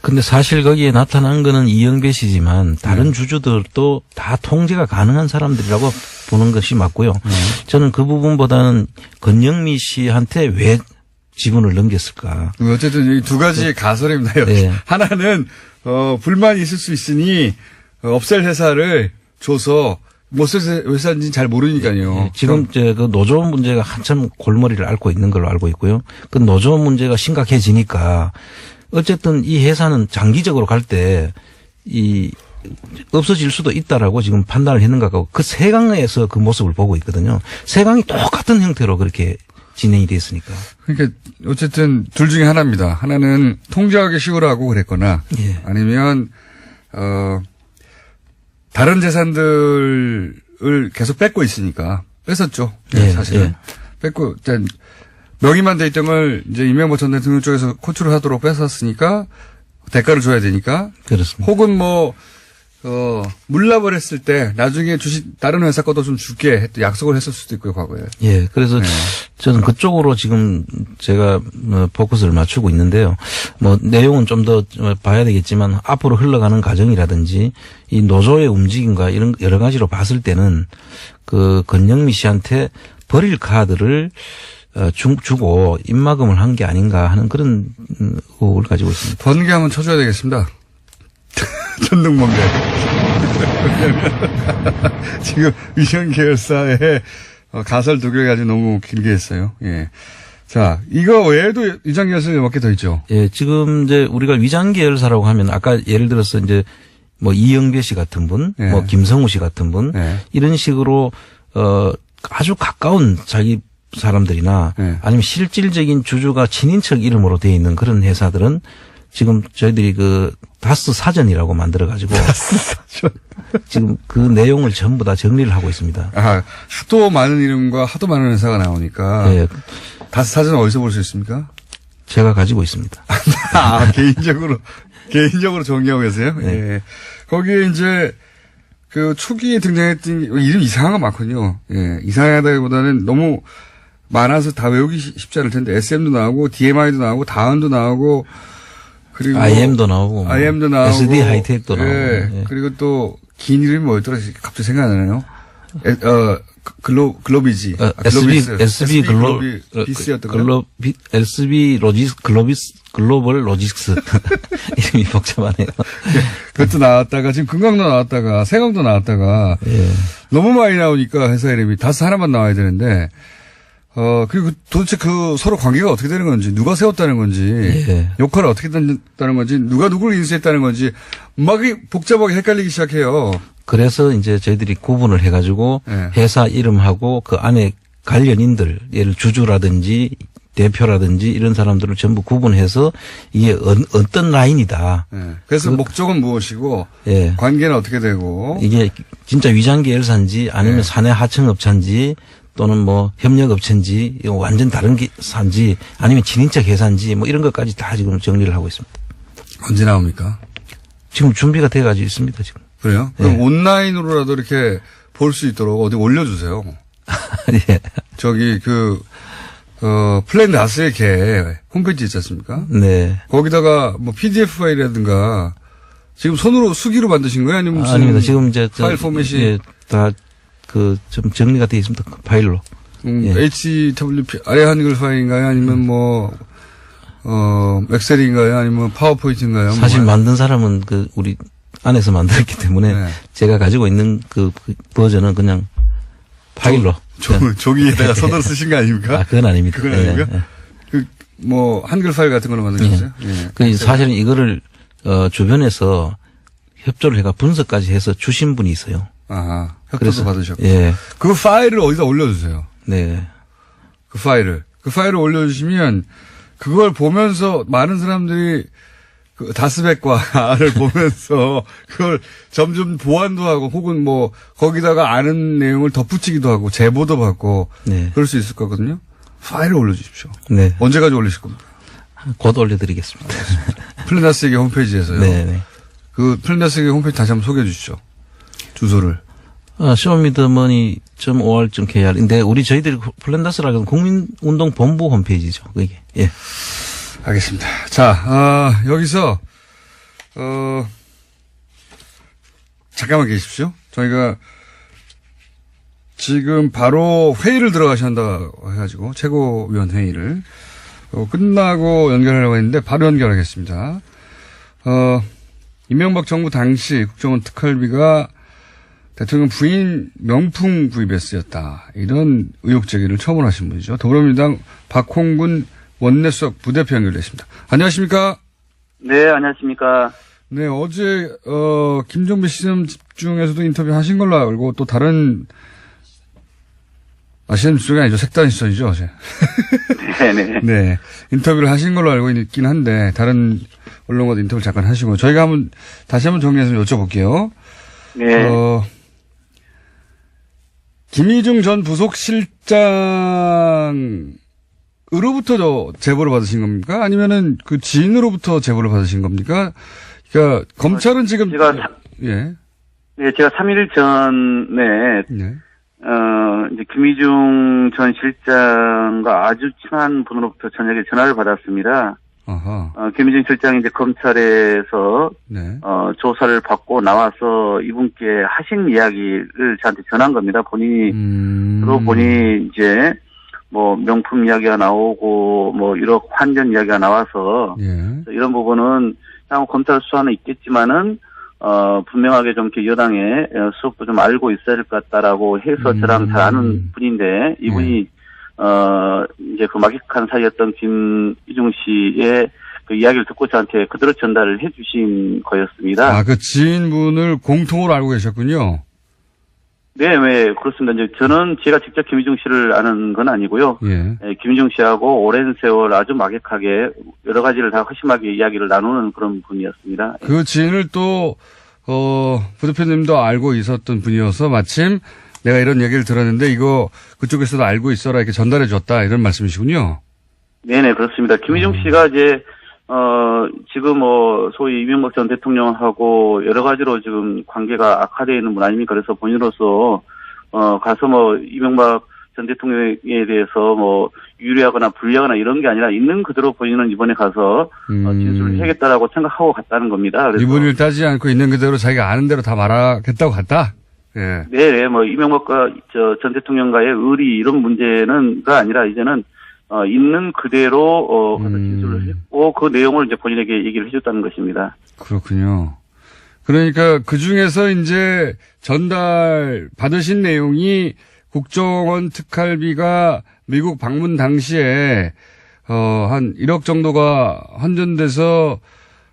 D: 근데 사실 거기에 나타난 거는 이영배 씨지만 다른 주주들도 다 통제가 가능한 사람들이라고 보는 것이 맞고요. 저는 그 부분보다는 건영미 씨한테 왜 지분을 넘겼을까.
A: 어쨌든 이 두 가지의 가설입니다. 여기.
D: 네.
A: 하나는 불만이 있을 수 있으니 없앨 회사를 줘서 못 쓸 회사인지는 잘 모르니까요.
D: 예, 지금 이제 그 노조 문제가 한참 골머리를 앓고 있는 걸로 알고 있고요. 그 노조 문제가 심각해지니까 어쨌든 이 회사는 장기적으로 갈 때 없어질 수도 있다라고 지금 판단을 했는 것 같고 그 세강에서 그 모습을 보고 있거든요. 세강이 똑같은 형태로 그렇게 진행이 됐으니까.
A: 그러니까 어쨌든 둘 중에 하나입니다. 하나는 통제하기 쉬우라고 그랬거나
D: 예.
A: 아니면 다른 재산들을 계속 뺏고 있으니까 뺐었죠.
D: 예,
A: 사실은
D: 예.
A: 뺐고 일단 명의만 돼 있던 걸 이제 이명박 전 대통령 쪽에서 컨트롤 하도록 뺏었으니까 대가를 줘야 되니까
D: 그렇습니다.
A: 혹은 뭐 물납을 했을 때 나중에 주식 다른 회사 것도 좀 줄게 약속을 했을 수도 있고요, 과거에.
D: 예, 그래서
A: 네.
D: 저는 그쪽으로 지금 제가 포커스를 맞추고 있는데요. 뭐 내용은 좀 더 봐야 되겠지만 앞으로 흘러가는 과정이라든지 이 노조의 움직임과 이런 여러 가지로 봤을 때는 그 권영미 씨한테 버릴 카드를 주고 입막음을 한 게 아닌가 하는 그런 의혹을 가지고 있습니다.
A: 번개 한번 쳐줘야 되겠습니다. 전등번개. 지금 위성 계열사의 가설 두 개 가지고 너무 길게 했어요. 예. 자, 이거 외에도 위장 계열사 몇 개 더 있죠.
D: 예, 지금 이제 우리가 위장 계열사라고 하면 아까 예를 들어서 이제 뭐 이영배 씨 같은 분,
A: 예.
D: 뭐 김성우 씨 같은 분,
A: 예.
D: 이런 식으로 아주 가까운 자기 사람들이나
A: 예.
D: 아니면 실질적인 주주가 친인척 이름으로 되어 있는 그런 회사들은 지금 저희들이 그 다스 사전이라고 만들어 가지고 지금 그 내용을 전부 다 정리를 하고 있습니다.
A: 아, 하도 많은 이름과 하도 많은 회사가 나오니까.
D: 예,
A: 다스 사전 어디서 볼 수 있습니까?
D: 제가 가지고 있습니다.
A: 아, 개인적으로 정리하고 계세요? 예. 거기에 이제, 그 초기에 등장했던 이름 이상한 거 많거든요. 예. 이상하다기보다는 너무 많아서 다 외우기 쉽지 않을 텐데, SM도 나오고, DMI도 나오고, 다은도 나오고, 그리고.
D: IM도 나오고. 뭐
A: IM도 나오고.
D: SD 하이텍도 나오고.
A: 예.
D: 예.
A: 그리고 또, 긴 이름이 뭐였더라? 갑자기 생각 안 나네요. 글로비지.
D: SB
A: 비스였던 거.
D: SB 글로벌 로직스. 이름이 복잡하네요.
A: 그것도 나왔다가, 지금 금강도 나왔다가, 세강도 나왔다가,
D: 예.
A: 너무 많이 나오니까 회사 이름이 다스 하나만 나와야 되는데, 그리고 도대체 그 서로 관계가 어떻게 되는 건지, 누가 세웠다는 건지,
D: 예.
A: 역할을 어떻게 했다는 건지, 누가 누구를 인수했다는 건지, 막 복잡하게 헷갈리기 시작해요.
D: 그래서 이제 저희들이 구분을 해가지고
A: 예.
D: 회사 이름하고 그 안에 관련인들, 예를 주주라든지 대표라든지 이런 사람들을 전부 구분해서 이게 어떤 라인이다.
A: 예. 그래서 목적은 무엇이고,
D: 예.
A: 관계는 어떻게 되고,
D: 이게 진짜 위장 계열사인지 아니면
A: 예.
D: 사내 하청업체인지 또는 뭐 협력업체인지 이거 완전 다른 회사인지 아니면 친인척 회사인지 뭐 이런 것까지 다 지금 정리를 하고 있습니다.
A: 언제 나옵니까?
D: 지금 준비가 돼가지고 있습니다, 지금.
A: 그래요? 그럼 온라인으로라도 이렇게 볼 수 있도록 어디 올려주세요.
D: 예.
A: 저기 플랜 다스의 개 홈페이지 있지 않습니까?
D: 네.
A: 거기다가 뭐 PDF 파일이라든가 지금 손으로 수기로 만드신 거예요? 아니면 무슨
D: 아닙니다. 지금 이제
A: 파일 포맷이
D: 예, 다 그 좀 정리가 되어 있습니다. 그 파일로. 예.
A: HWP 아래 한글 파일인가요? 아니면 엑셀인가요? 아니면 파워포인트인가요?
D: 사실
A: 뭐.
D: 만든 사람은 그 우리 안에서 만들었기 때문에
A: 네.
D: 제가 가지고 있는 그 버전은 그냥 파일로. 그냥.
A: 종이에다가 손으로 쓰신 거 아닙니까?
D: 아, 그건 아닙니다.
A: 그건
D: 예,
A: 아닙니까?
D: 예.
A: 한글 파일 같은 걸로 만드셨어요? 예.
D: 사실은 이거를 주변에서 협조를 해가 분석까지 해서 주신 분이 있어요.
A: 아하. 협조도 받으셨고.
D: 예.
A: 그 파일을 어디다 올려주세요.
D: 네.
A: 그 파일을 올려주시면 그걸 보면서 많은 사람들이 그 다스백과를 보면서 그걸 점점 보완도 하고 혹은 뭐 거기다가 아는 내용을 덧붙이기도 하고 제보도 받고
D: 네.
A: 그럴 수 있을 거거든요. 파일을 올려주십시오.
D: 네.
A: 언제까지 올리실 겁니까?
D: 곧 올려드리겠습니다.
A: 플랜다스에게 홈페이지에서요.
D: 네. 네.
A: 그 플랜다스에게 홈페이지 다시 한번 소개해 주시죠. 주소를.
D: 쇼미더머니.or.kr인데 우리 저희들이 플랜다스라는 국민운동본부 홈페이지죠. 그게. 예.
A: 알겠습니다. 자, 여기서, 잠깐만 계십시오. 저희가 지금 바로 회의를 들어가신다고 해가지고, 최고위원 회의를. 끝나고 연결하려고 했는데, 바로 연결하겠습니다. 이명박 정부 당시 국정원 특활비가 대통령 부인 명품 구입에 쓰였다. 이런 의혹 제기를 처음으로 하신 분이죠. 더불어민주당 박홍근 원내수석 부대표 연결됐습니다. 안녕하십니까?
E: 네, 안녕하십니까?
A: 네, 어제 김종배 시점 집중에서도 인터뷰 하신 걸로 알고 또 다른 시험 수석이 아니죠. 색다른 시선이죠, 어제.
E: 네네.
A: 네. 인터뷰를 하신 걸로 알고 있긴 한데, 다른 언론과도 인터뷰를 잠깐 하시고, 저희가 다시 한번 정리해서 여쭤볼게요.
E: 네.
A: 김희중 전 부속실장으로부터 제보를 받으신 겁니까? 아니면은 그 지인으로부터 제보를 받으신 겁니까? 그러니까 검찰은 지금 예.
E: 네, 제가 3일 전에
A: 네.
E: 이제 김희중 전 실장과 아주 친한 분으로부터 저녁에 전화를 받았습니다.
A: 아하.
E: 김희중 실장이 이제 검찰에서
A: 네.
E: 조사를 받고 나와서 이분께 하신 이야기를 저한테 전한 겁니다. 본인이 그러고 보니 이제 뭐 명품 이야기가 나오고 뭐 1억 환전 이야기가 나와서
A: 예.
E: 이런 부분은 향후 검찰 수사는 있겠지만은 분명하게 좀 이렇게 여당의 수업도 좀 알고 있어야 될 것 같다라고 해서 저랑 잘 아는 분인데 이분이 이제 그 막역한 사이였던 김희중 씨의 그 이야기를 듣고 저한테 그대로 전달을 해 주신 거였습니다.
A: 그 지인분을 공통으로 알고 계셨군요.
E: 네, 그렇습니다. 이제 저는 제가 직접 김희중 씨를 아는 건 아니고요.
A: 예.
E: 김희중 씨하고 오랜 세월 아주 막역하게 여러 가지를 다 허심하게 이야기를 나누는 그런 분이었습니다.
A: 그 지인을 또, 부대표님도 알고 있었던 분이어서 마침 내가 이런 얘기를 들었는데 이거 그쪽에서도 알고 있어라 이렇게 전달해 줬다 이런 말씀이시군요.
E: 네네, 그렇습니다. 김희중 씨가 이제, 지금 소위 이명박 전 대통령하고 여러 가지로 지금 관계가 악화되어 있는 분 아닙니까? 그래서 본인으로서, 가서 이명박 전 대통령에 대해서 유리하거나 불리하거나 이런 게 아니라 있는 그대로 본인은 이번에 가서, 진술을 해야겠다라고 생각하고 갔다는 겁니다. 그래서
A: 이분을 따지지 않고 있는 그대로 자기가 아는 대로 다 말하겠다고 갔다? 예.
E: 네, 이명박과 전 대통령과의 의리 이런 문제는가 아니라 이제는 있는 그대로 가서 진술을 했고 그 내용을 이제 본인에게 얘기를 해줬다는 것입니다.
A: 그렇군요. 그러니까 그 중에서 이제 전달 받으신 내용이 국정원 특활비가 미국 방문 당시에 한 1억 정도가 환전돼서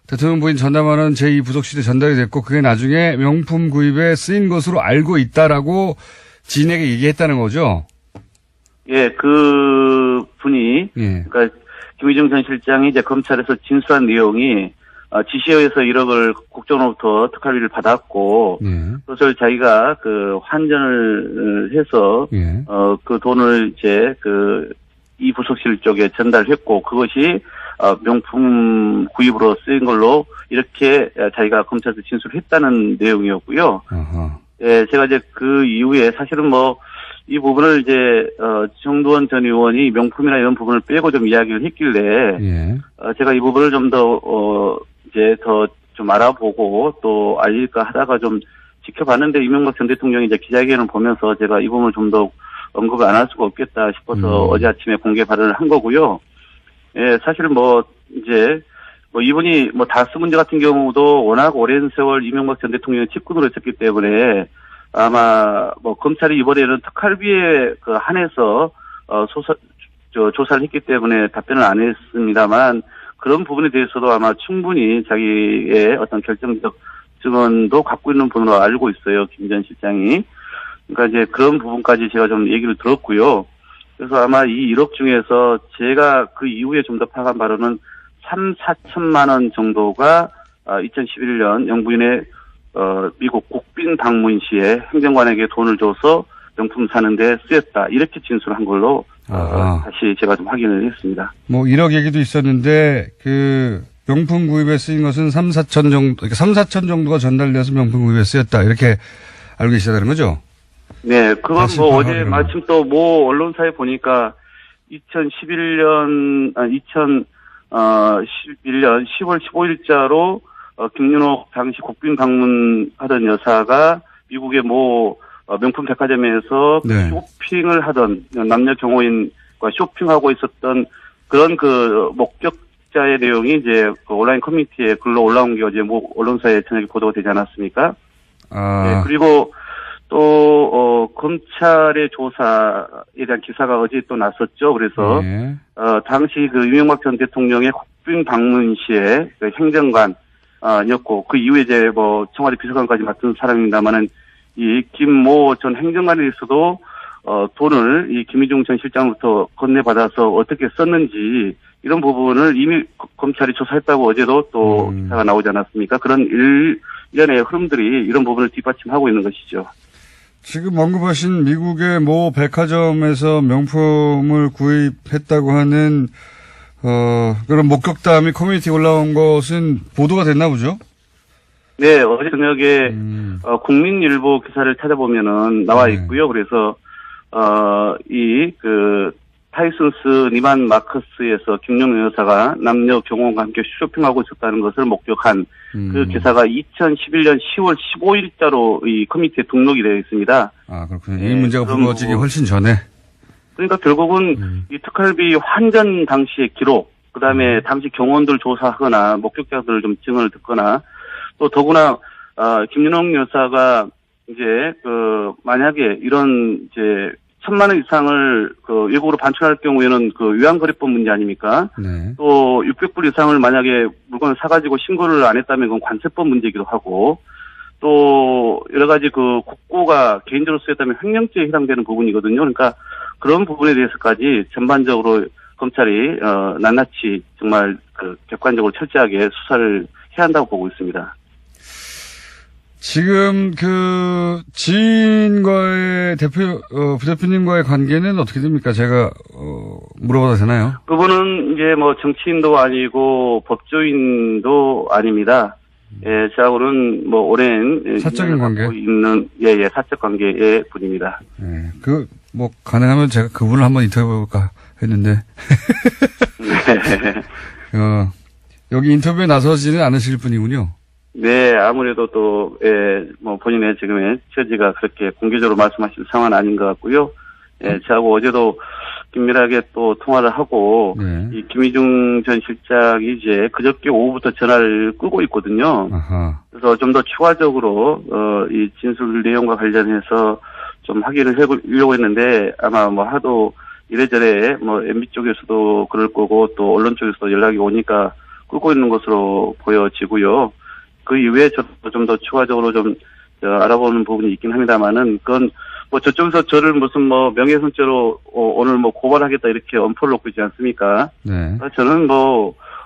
A: 대통령 부인 전담하는 제2부속실에 전달이 됐고 그게 나중에 명품 구입에 쓰인 것으로 알고 있다라고 지인에게 얘기했다는 거죠?
E: 예, 그 분이,
A: 예.
E: 그러니까 김희중 전 실장이 이제 검찰에서 진술한 내용이 지시에 의해서 1억을 국정원으로부터 특활비를 받았고,
A: 예.
E: 그것을 자기가 그 환전을 해서,
A: 예.
E: 그 돈을 이제 이 부속실 쪽에 전달했고, 그것이 명품 구입으로 쓰인 걸로 이렇게 자기가 검찰에서 진술했다는 내용이었고요.
A: 아하.
E: 예, 제가 이제 그 이후에 사실은 이 부분을 이제, 정두원 전 의원이 명품이나 이런 부분을 빼고 좀 이야기를 했길래,
A: 예.
E: 제가 이 부분을 좀 더, 이제 더 좀 알아보고 또 알릴까 하다가 좀 지켜봤는데 이명박 전 대통령이 이제 기자회견을 보면서 제가 이 부분을 좀 더 언급을 안 할 수가 없겠다 싶어서 어제 아침에 공개 발언을 한 거고요. 예, 사실은 이제, 이분이 다스 문제 같은 경우도 워낙 오랜 세월 이명박 전 대통령의 측근으로 있었기 때문에 아마 검찰이 이번에는 특활비에 한해서 조사를 했기 때문에 답변을 안 했습니다만 그런 부분에 대해서도 아마 충분히 자기의 어떤 결정적 증언도 갖고 있는 분으로 알고 있어요. 김 전 실장이. 그러니까 이제 그런 부분까지 제가 좀 얘기를 들었고요. 그래서 아마 이 1억 중에서 제가 그 이후에 좀 더 파악한 바로는 3,4천만 원 정도가 2011년 영부인의 미국 국빈 방문 시에 행정관에게 돈을 줘서 명품 사는데 쓰였다. 이렇게 진술한 걸로 다시 제가 좀 확인을 했습니다.
A: 1억 얘기도 있었는데 그 명품 구입에 쓰인 것은 3, 4천 정도, 그러니까 3, 4천 정도가 전달돼서 명품 구입에 쓰였다. 이렇게 알고 계시다는 거죠?
E: 네, 그건 어제 마침 또 언론사에 보니까 2011년 10월 15일자로 김윤옥 당시 국빈 방문하던 여사가 미국의 명품 백화점에서
A: 네.
E: 쇼핑을 하던 남녀 경호인과 쇼핑하고 있었던 그런 목격자의 내용이 이제 온라인 커뮤니티에 글로 올라온 게 어제 언론사에 저녁에 보도가 되지 않았습니까? 네, 그리고 또 검찰의 조사에 대한 기사가 어제 또 났었죠. 그래서
A: 네.
E: 당시 이명박 전 대통령의 국빈 방문 시에 행정관이었고 그 이후에 이제 청와대 비서관까지 맡은 사람입니다만은 이 김모 전 행정관에 대해서도 돈을 이 김희중 전 실장으로부터 건네받아서 어떻게 썼는지 이런 부분을 이미 검찰이 조사했다고 어제도 또 기사가 나오지 않았습니까? 그런 일련의 흐름들이 이런 부분을 뒷받침하고 있는 것이죠.
A: 지금 언급하신 미국의 모 백화점에서 명품을 구입했다고 하는 그런 목격담이 커뮤니티에 올라온 것은 보도가 됐나 보죠?
E: 네, 어제 저녁에 국민일보 기사를 찾아보면은 나와 있고요. 그래서 타이슨스 니만 마커스에서 김용현 여사가 남녀 경호원과 함께 쇼핑하고 있었다는 것을 목격한 그 기사가 2011년 10월 15일자로 이 커뮤니티에 등록이 되어 있습니다.
A: 아, 그렇군요. 이 문제가 불거지기 훨씬 전에.
E: 그러니까 결국은 이 특활비 환전 당시의 기록, 그 다음에 당시 경호원들 조사하거나 목격자들 좀 증언을 듣거나 또 더구나 김윤홍 여사가 이제 만약에 이런 이제 1,000만 원 이상을 외국으로 반출할 경우에는 위안거래법 문제 아닙니까?
A: 네.
E: 또 600불 이상을 만약에 물건을 사가지고 신고를 안 했다면 그건 관세법 문제이기도 하고 또 여러 가지 국고가 개인적으로 쓰였다면 횡령죄에 해당되는 부분이거든요. 그러니까 그런 부분에 대해서까지 전반적으로 검찰이 낱낱이 정말 객관적으로 철저하게 수사를 해야 한다고 보고 있습니다.
A: 지금 지인과의 부대표님과의 관계는 어떻게 됩니까? 제가 물어봐도 되나요?
E: 그분은 이제 정치인도 아니고 법조인도 아닙니다. 예, 저하고는 오랜
A: 사적인 관계
E: 있는 사적 관계의 분입니다.
A: 예, 가능하면 제가 그분을 한번 인터뷰해볼까 했는데 여기 인터뷰에 나서지는 않으실 분이군요.
E: 네, 아무래도 또, 본인의 지금의 처지가 그렇게 공개적으로 말씀하실 상황은 아닌 것 같고요. 저하고 어제도 긴밀하게 또 통화를 하고,
A: 네.
E: 이 김희중 전 실장이 이제 그저께 오후부터 전화를 끄고 있거든요.
A: 아하.
E: 그래서 좀 더 추가적으로, 이 진술 내용과 관련해서 좀 확인을 해보려고 했는데, 아마 하도 이래저래 MB 쪽에서도 그럴 거고, 또 언론 쪽에서도 연락이 오니까 끄고 있는 것으로 보여지고요. 그 이후에 저도 좀 더 추가적으로 좀 알아보는 부분이 있긴 합니다만은 그건 저쪽에서 저를 무슨 명예훼손죄로 오늘 고발하겠다 이렇게 엄포를 놓고 있지 않습니까?
A: 네.
E: 저는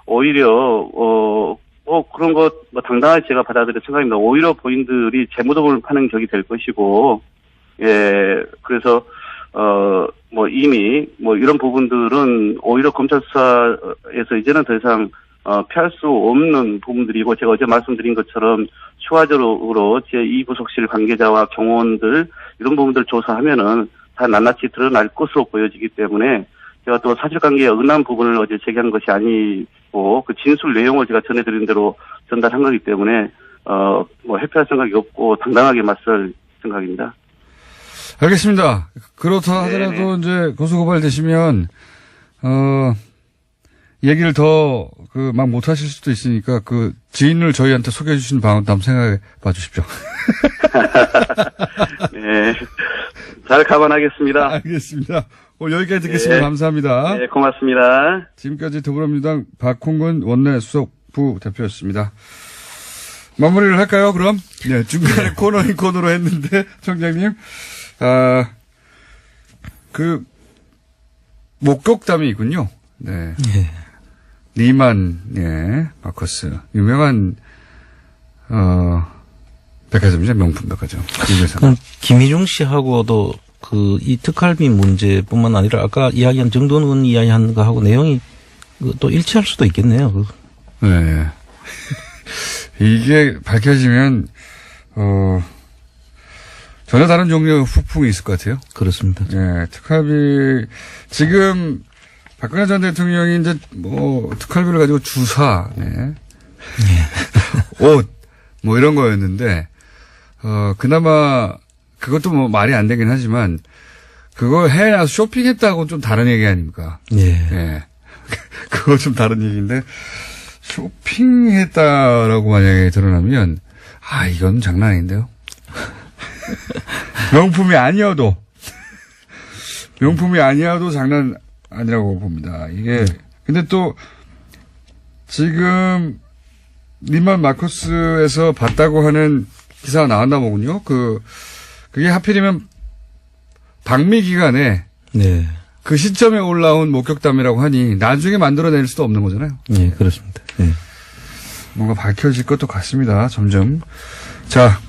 E: 오히려 그런 거 당당하게 제가 받아들일 생각입니다. 오히려 본인들이 재무도움을 파는 격이 될 것이고 그래서 이미 이런 부분들은 오히려 검찰 수사에서 이제는 더 이상 피할 수 없는 부분들이고 제가 어제 말씀드린 것처럼 추가적으로 제2부속실 관계자와 경호원들 이런 부분들 조사하면은 다 낱낱이 드러날 것으로 보여지기 때문에 제가 또 사실관계에 어긋난 부분을 어제 제기한 것이 아니고 그 진술 내용을 제가 전해드린 대로 전달한 거기 때문에 회피할 생각이 없고 당당하게 맞설 생각입니다.
A: 알겠습니다. 그렇다 하더라도 이제 고소고발 되시면 얘기를 더 막 못하실 수도 있으니까 지인을 저희한테 소개해 주시는 방법도 한번 생각해 봐 주십시오.
E: 네. 잘 감안하겠습니다.
A: 알겠습니다. 오늘 여기까지 듣겠습니다.
E: 네.
A: 감사합니다.
E: 네, 고맙습니다.
A: 지금까지 더불어민주당 박홍근 원내 수석부 대표였습니다. 마무리를 할까요, 그럼? 네, 중간에 코너인 코너로 했는데, 청장님. 목격담이 있군요. 네. 니만, 마커스. 유명한, 백화점이죠. 명품 백화점.
D: 김희중 씨하고도 이 특활비 문제뿐만 아니라 아까 이야기한 정돈 의원 이야기한 거하고 내용이 또 일치할 수도 있겠네요.
A: 네. 이게 밝혀지면, 전혀 다른 종류의 후풍이 있을 것 같아요.
D: 그렇습니다.
A: 네, 특활비, 지금, 박근혜 전 대통령이 이제 특활비를 가지고 주사, 옷, 이런 거였는데, 그나마, 그것도 말이 안 되긴 하지만, 그거 해야 쇼핑했다고 좀 다른 얘기 아닙니까? 예. 그거 좀 다른 얘기인데, 쇼핑했다라고 만약에 드러나면, 이건 장난 아닌데요? 명품이 아니어도 장난 아니라고 봅니다. 이게, 근데 또, 지금, 니만 마커스에서 봤다고 하는 기사가 나왔나 보군요. 그게 하필이면 방미 기간에
D: 네.
A: 그 시점에 올라온 목격담이라고 하니 나중에 만들어낼 수도 없는 거잖아요.
D: 네, 그렇습니다. 네.
A: 뭔가 밝혀질 것도 같습니다. 점점. 자,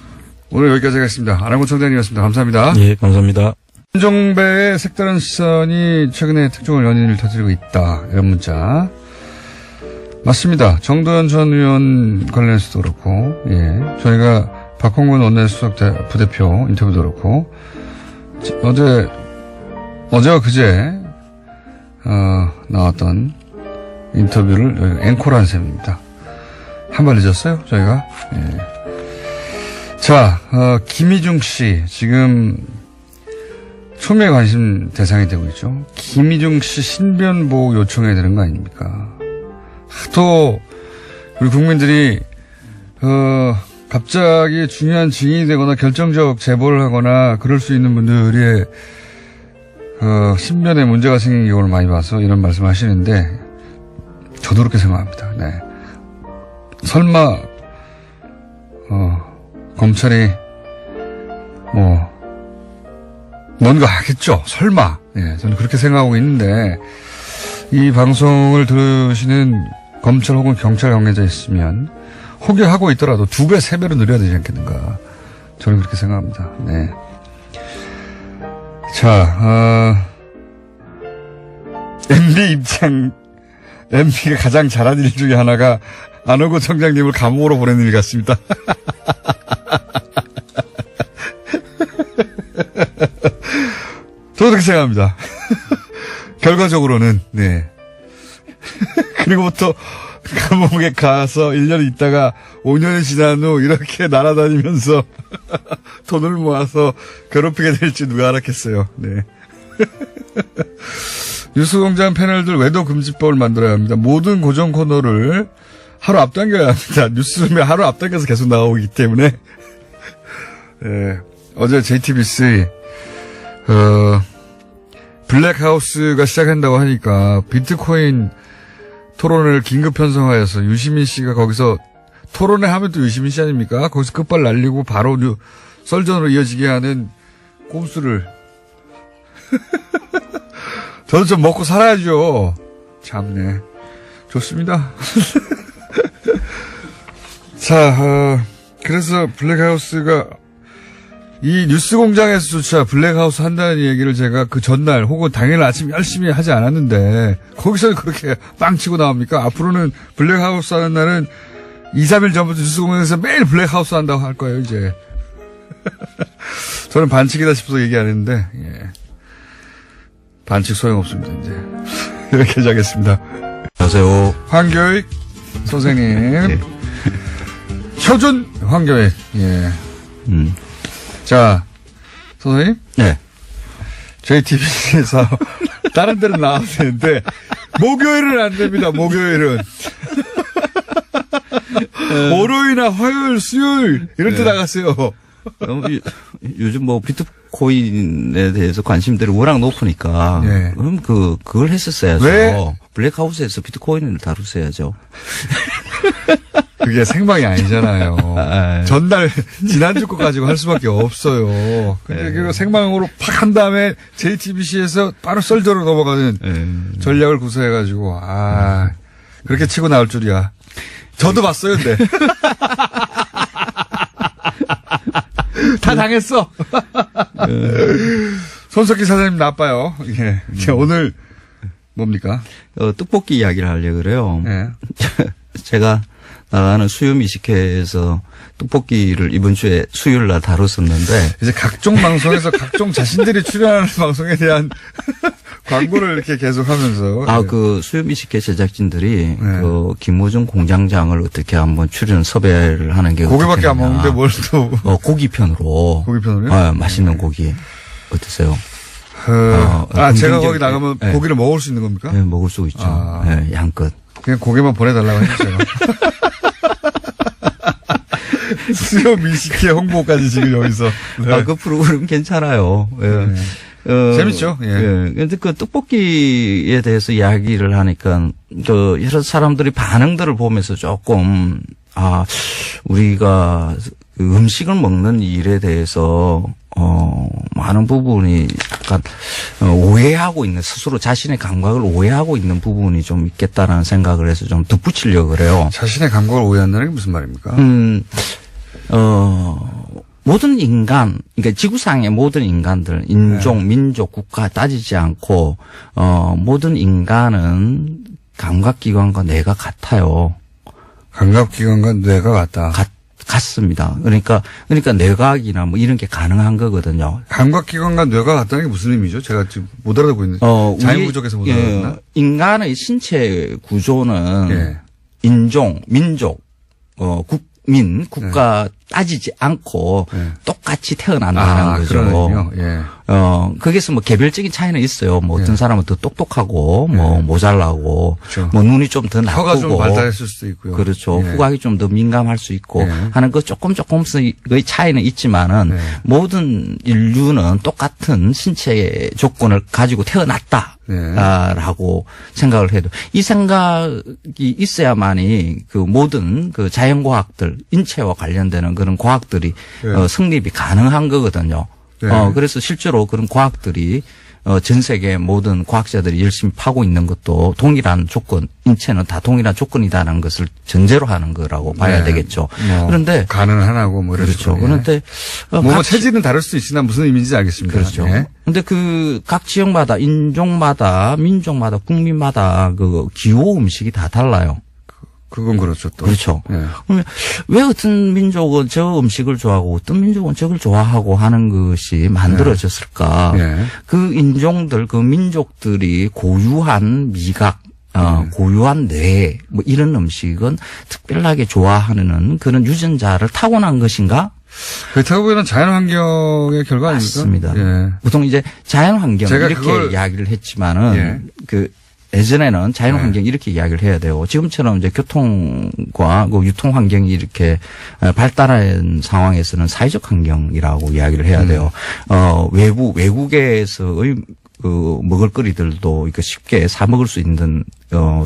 A: 오늘 여기까지 하겠습니다. 안한구 청장님이었습니다. 감사합니다.
D: 예, 감사합니다.
A: 김종배의 색다른 시선이 최근에 특종을 연인을 터뜨리고 있다. 이런 문자. 맞습니다. 정도현 전 의원 관련해서도 그렇고, 예. 저희가 박홍근 원내수석 부대표 인터뷰도 그렇고, 어제와 그제, 나왔던 인터뷰를 앵콜한 셈입니다. 한 발 늦었어요, 저희가. 예. 자, 김희중 씨, 지금, 초미의 관심 대상이 되고 있죠. 김희중 씨 신변 보호 요청해야 되는 거 아닙니까? 하도 우리 국민들이 갑자기 중요한 증인이 되거나 결정적 제보를 하거나 그럴 수 있는 분들의 신변에 문제가 생긴 경우를 많이 봐서 이런 말씀을 하시는데 저도 그렇게 생각합니다. 네. 설마 검찰이 뭔가 하겠죠. 설마. 예, 저는 그렇게 생각하고 있는데 이 방송을 들으시는 검찰 혹은 경찰 관계자 있으면 혹여하고 있더라도 2배, 3배로 늘려야 되지 않겠는가. 저는 그렇게 생각합니다. 네. 자, MB가 가장 잘한 일 중에 하나가 안호구 청장님을 감옥으로 보내는 일 같습니다. 저도 그렇게 생각합니다. 결과적으로는, 네. 그리고부터 감옥에 가서 1년 있다가 5년이 지난 후 이렇게 날아다니면서 돈을 모아서 괴롭히게 될지 누가 알았겠어요. 네. 뉴스공장 패널들 외도 금지법을 만들어야 합니다. 모든 고정 코너를 하루 앞당겨야 합니다. 뉴스룸에 하루 앞당겨서 계속 나오기 때문에. 네. 어제 JTBC 블랙하우스가 시작한다고 하니까 비트코인 토론을 긴급 편성하여서 유시민 씨가 거기서 토론회 하면 또 유시민 씨 아닙니까? 거기서 끝발 날리고 바로 썰전으로 이어지게 하는 꼼수를 저도 좀 먹고 살아야죠. 참네. 좋습니다. 자, 그래서 블랙하우스가 이 뉴스공장에서조차 블랙하우스 한다는 얘기를 제가 그 전날 혹은 당일 아침 열심히 하지 않았는데 거기서는 그렇게 빵치고 나옵니까? 앞으로는 블랙하우스 하는 날은 2, 3일 전부터 뉴스공장에서 매일 블랙하우스 한다고 할 거예요, 이제. 저는 반칙이다 싶어서 얘기 안 했는데, 예. 반칙 소용없습니다, 이제. 여기까지 하겠습니다.
D: 안녕하세요.
A: 황교익 선생님.
D: 네.
A: 표준 황교익, 예. 자, 선생님?
D: 네.
A: JTBC에서 다른 데는 나와도 되는데 목요일은 안 됩니다. 목요일은. 월요일이나 화요일, 수요일 이럴 때 나갔어요.
F: 요즘 비트코인에 대해서 관심들이 워낙 높으니까
A: 네.
F: 그럼 그걸 했었어야죠.
A: 왜?
F: 블랙하우스에서 비트코인을 다뤘어야죠.
A: 그게 생방이 아니잖아요. 전날 지난주 거 가지고 할 수밖에 없어요. 근데 그거 생방으로 팍 한 다음에 JTBC에서 바로 썰전으로 넘어가는 전략을 구사해가지고 그렇게 치고 나올 줄이야. 저도 봤어요, 근데. 다 당했어. 손석희 사장님 나빠요. 예. 오늘 뭡니까?
F: 떡볶이 이야기를 하려고 그래요.
A: 예.
F: 제가 나가는 수요미식회에서 떡볶이를 이번 주에 수요일 날 다뤘었는데
A: 이제 각종 방송에서 각종 자신들이 출연하는 방송에 대한 광고를 이렇게 계속 하면서.
F: 그 수요미식회 제작진들이 그 김호중 공장장을 어떻게 한번 출연 섭외를 하는 게
A: 고기밖에 안 먹는데 뭘 또.
F: 고기편으로.
A: 고기편으로요?
F: 맛있는 고기. 어떠세요?
A: 제가 거기 나가면 고기를 먹을 수 있는 겁니까?
F: 네, 먹을 수 있죠. 네, 양껏.
A: 그냥 고기만 보내달라고 해주세요. 수요 미식회 홍보까지 지금 여기서. 네.
F: 그 프로그램 괜찮아요. 예.
A: 재밌죠? 예.
F: 근데 그 떡볶이에 대해서 이야기를 하니까, 여러 사람들이 반응들을 보면서 조금, 우리가 그 음식을 먹는 일에 대해서, 많은 부분이 약간 오해하고 있는 스스로 자신의 감각을 오해하고 있는 부분이 좀 있겠다라는 생각을 해서 좀 덧붙이려고 그래요.
A: 자신의 감각을 오해한다는 게 무슨 말입니까?
F: 모든 인간, 그러니까 지구상의 모든 인간들, 인종, 민족, 국가 따지지 않고, 모든 인간은 감각기관과 뇌가 같아요.
A: 감각기관과 뇌가 같다.
F: 같습니다. 그러니까 뇌과학이나 뭐 이런 게 가능한 거거든요.
A: 감각기관과 뇌가 같다는 게 무슨 의미죠? 제가 지금 못 알아듣고 있는데. 자연 부족에서 못 알아듣나?
F: 인간의 신체 구조는
A: 예.
F: 인종, 민족, 국민, 국가 따지지 않고
A: 예.
F: 똑같이 태어난다는 거죠.
A: 그런 의미요? 예.
F: 거기서 뭐 개별적인 차이는 있어요. 뭐 어떤
A: 예.
F: 사람은 더 똑똑하고 뭐 모자라고
A: 그렇죠.
F: 뭐 눈이 좀 더 나쁘고
A: 혀가 좀 발달했을 수도 있고요.
F: 그렇죠.
A: 예.
F: 후각이 좀 더 민감할 수 있고
A: 예.
F: 하는 그 조금씩의 차이는 있지만은
A: 예.
F: 모든 인류는 똑같은 신체 조건을 가지고 태어났다.
A: 예.
F: 라고 생각을 해도 이 생각이 있어야만이 그 모든 그 자연과학들 인체와 관련되는 그런 과학들이
A: 예.
F: 성립이 가능한 거거든요.
A: 예.
F: 그래서 실제로 그런 과학들이 전 세계 모든 과학자들이 열심히 파고 있는 것도 동일한 조건, 인체는 다 동일한 조건이다라는 것을 전제로 하는 거라고 봐야
A: 네.
F: 되겠죠.
A: 뭐
F: 그런데
A: 가능하고 뭐 이런
F: 그렇죠.
A: 식으로. 예.
F: 그런데
A: 뭐 체질은 다를 수 있으나 무슨 의미인지 알겠습니다.
F: 그렇죠.
A: 예.
F: 근데 그 각 지역마다 인종마다 민족마다 국민마다 그 기호 음식이 다 달라요.
A: 그건 그렇죠. 또.
F: 그렇죠.
A: 예.
F: 그러면 왜 어떤 민족은 저 음식을 좋아하고 어떤 민족은 저걸 좋아하고 하는 것이 만들어졌을까?
A: 예.
F: 그 인종들, 그 민족들이 고유한 미각, 고유한 뇌, 뭐 이런 음식은 특별하게 좋아하는 그런 유전자를 타고난 것인가?
A: 그렇다고 보면 자연환경의 결과 아닙니까?
F: 맞습니다.
A: 예.
F: 보통 이제 자연환경
A: 제가
F: 이렇게
A: 그걸-
F: 이야기를 했지만은
A: 예.
F: 그 예전에는 자연환경 이렇게 이야기를 해야 되고 지금처럼 이제 교통과 그 유통 환경이 이렇게 발달한 상황에서는 사회적 환경이라고 이야기를 해야 돼요. 외국에서의 그 먹을거리들도 이렇게 쉽게 사 먹을 수 있는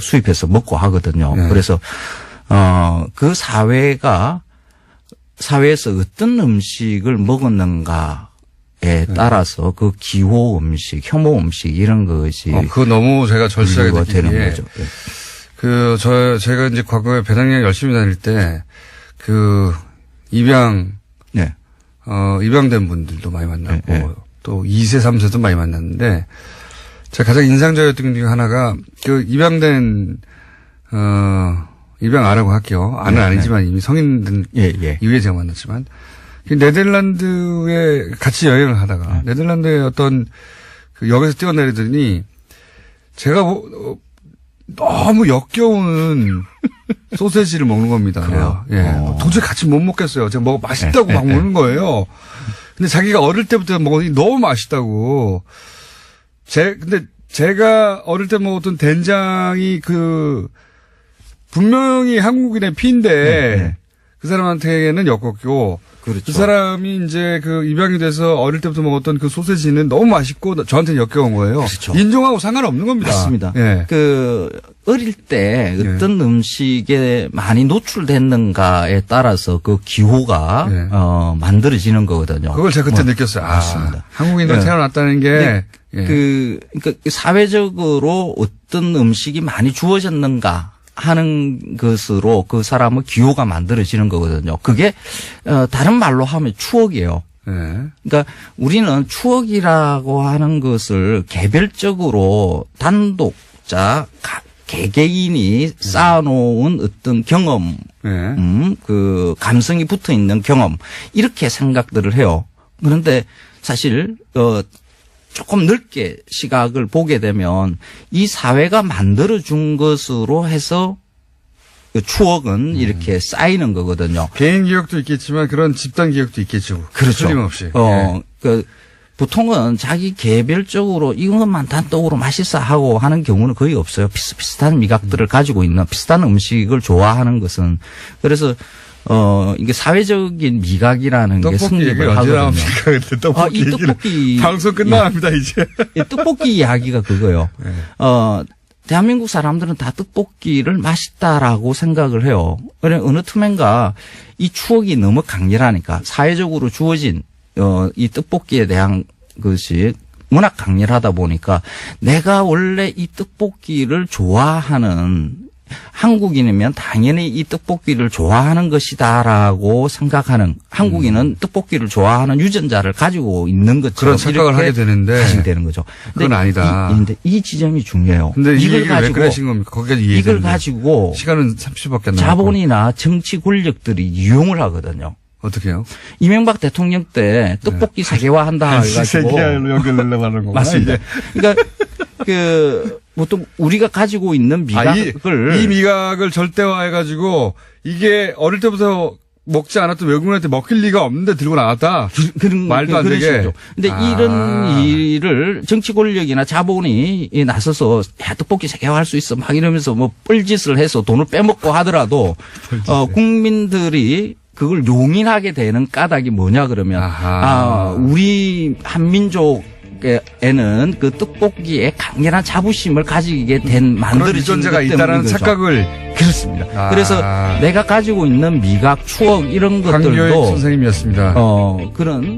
F: 수입해서 먹고 하거든요.
A: 네.
F: 그래서 그 사회에서 어떤 음식을 먹었는가 에 따라서 그 기호 음식, 혐오 음식 이런 것이
A: 그거 너무 제가 절실하게
F: 분류가
A: 느끼는
F: 되는
A: 게
F: 거죠. 예.
A: 제가 이제 과거에 배당여행 열심히 다닐 때 입양된 분들도 많이 만났고
F: 예, 예.
A: 또 2세, 3세도 많이 만났는데 제가 가장 인상적이었던 게 중에 하나가 입양 아라고 할게요. 아는 아니지만 이미 성인 된
F: 예.
A: 이후에 제가 만났지만 네덜란드에 같이 여행을 하다가 네덜란드의 어떤 그 역에서 뛰어내리더니 제가 너무 역겨운 소세지를 먹는 겁니다.
F: 그래요?
A: 예. 도저히 같이 못 먹겠어요. 제가 맛있다고 막 먹는 거예요. 근데 자기가 어릴 때부터 먹으니 너무 맛있다고. 근데 제가 어릴 때 먹었던 된장이 분명히 한국인의 피인데 그 사람한테는 엮었고
F: 그렇죠.
A: 그 사람이 이제 입양이 돼서 어릴 때부터 먹었던 그 소세지는 너무 맛있고 저한테는 역겨운 거예요.
F: 그렇죠.
A: 인종하고 상관없는 겁니다.
F: 맞습니다.
A: 예.
F: 어릴 때 어떤 음식에 많이 노출됐는가에 따라서 그 기호가
A: 예.
F: 만들어지는 거거든요.
A: 그걸 제가 그때 느꼈어요.
F: 맞습니다.
A: 한국인으로
F: 예.
A: 태어났다는 게
F: 그러니까 사회적으로 어떤 음식이 많이 주어졌는가 하는 것으로 그 사람의 기호가 만들어지는 거거든요. 그게 다른 말로 하면 추억이에요.
A: 예.
F: 그러니까 우리는 추억이라고 하는 것을 개별적으로 단독자 개개인이 쌓아놓은 어떤 경험, 그 감성이 붙어 있는 경험 이렇게 생각들을 해요. 그런데 사실 조금 넓게 시각을 보게 되면 이 사회가 만들어준 것으로 해서 그 추억은 이렇게 쌓이는 거거든요.
A: 개인 기억도 있겠지만 그런 집단 기억도 있겠죠.
F: 그렇죠.
A: 틀림없이.
F: 보통은 자기 개별적으로 이것만 단독으로 맛있어 하고 하는 경우는 거의 없어요. 비슷비슷한 미각들을 가지고 있는 비슷한 음식을 좋아하는 것은. 그래서 이게 사회적인 미각이라는 게 성립을 하거든요.
A: 근데 떡볶이
F: 이 떡볶이
A: 방송 끝나갑니다 이제.
F: 떡볶이 이야기가 그거예요.
A: 네.
F: 대한민국 사람들은 다 떡볶이를 맛있다라고 생각을 해요. 그래 어느 틈엔가 이 추억이 너무 강렬하니까 사회적으로 주어진 이 떡볶이에 대한 것이 워낙 강렬하다 보니까 내가 원래 이 떡볶이를 좋아하는 한국인이면 당연히 이 떡볶이를 좋아하는 것이다라고 생각하는 한국인은 떡볶이를 좋아하는 유전자를 가지고 있는 것처럼
A: 그런 생각을
F: 이렇게
A: 하게 되는데
F: 가진다는 거죠.
A: 그건 아니다.
F: 근데 이 지점이 중요해요.
A: 근데 이
F: 이걸
A: 얘기를 왜 그러신 겁니까? 거기까지 이해했는데.
F: 이걸 가지고
A: 시간은 30초밖에 안 남았고.
F: 자본이나 정치 권력들이 이용을 하거든요.
A: 어떻게 해요?
F: 이명박 대통령 때 떡볶이 세계화한다 해가지고
A: 세계화로 연결하려고 하는 거구나.
F: 맞습니다. 그러니까 보통 우리가 가지고 있는 미각을
A: 이 미각을 절대화해가지고 이게 어릴 때부터 먹지 않았던 외국인한테 먹힐 리가 없는데 들고 나왔다.
F: 그런
A: 말도 안
F: 그런
A: 되게.
F: 식이죠. 근데 이런 일을 정치 권력이나 자본이 나서서 야 떡볶이 세계화할 수 있어 막 이러면서 뭐 뻘짓을 해서 돈을 빼먹고 하더라도 국민들이 그걸 용인하게 되는 까닭이 뭐냐 그러면 우리 한민족에는 그 떡볶이에 강렬한 자부심을 가지게 된 만들어진
A: 유전자가
F: 것
A: 있다라는
F: 때문인 거죠.
A: 착각을.
F: 그렇습니다. 그래서 내가 가지고 있는 미각, 추억 이런
A: 강교익
F: 것들도
A: 선생님이었습니다.
F: 그런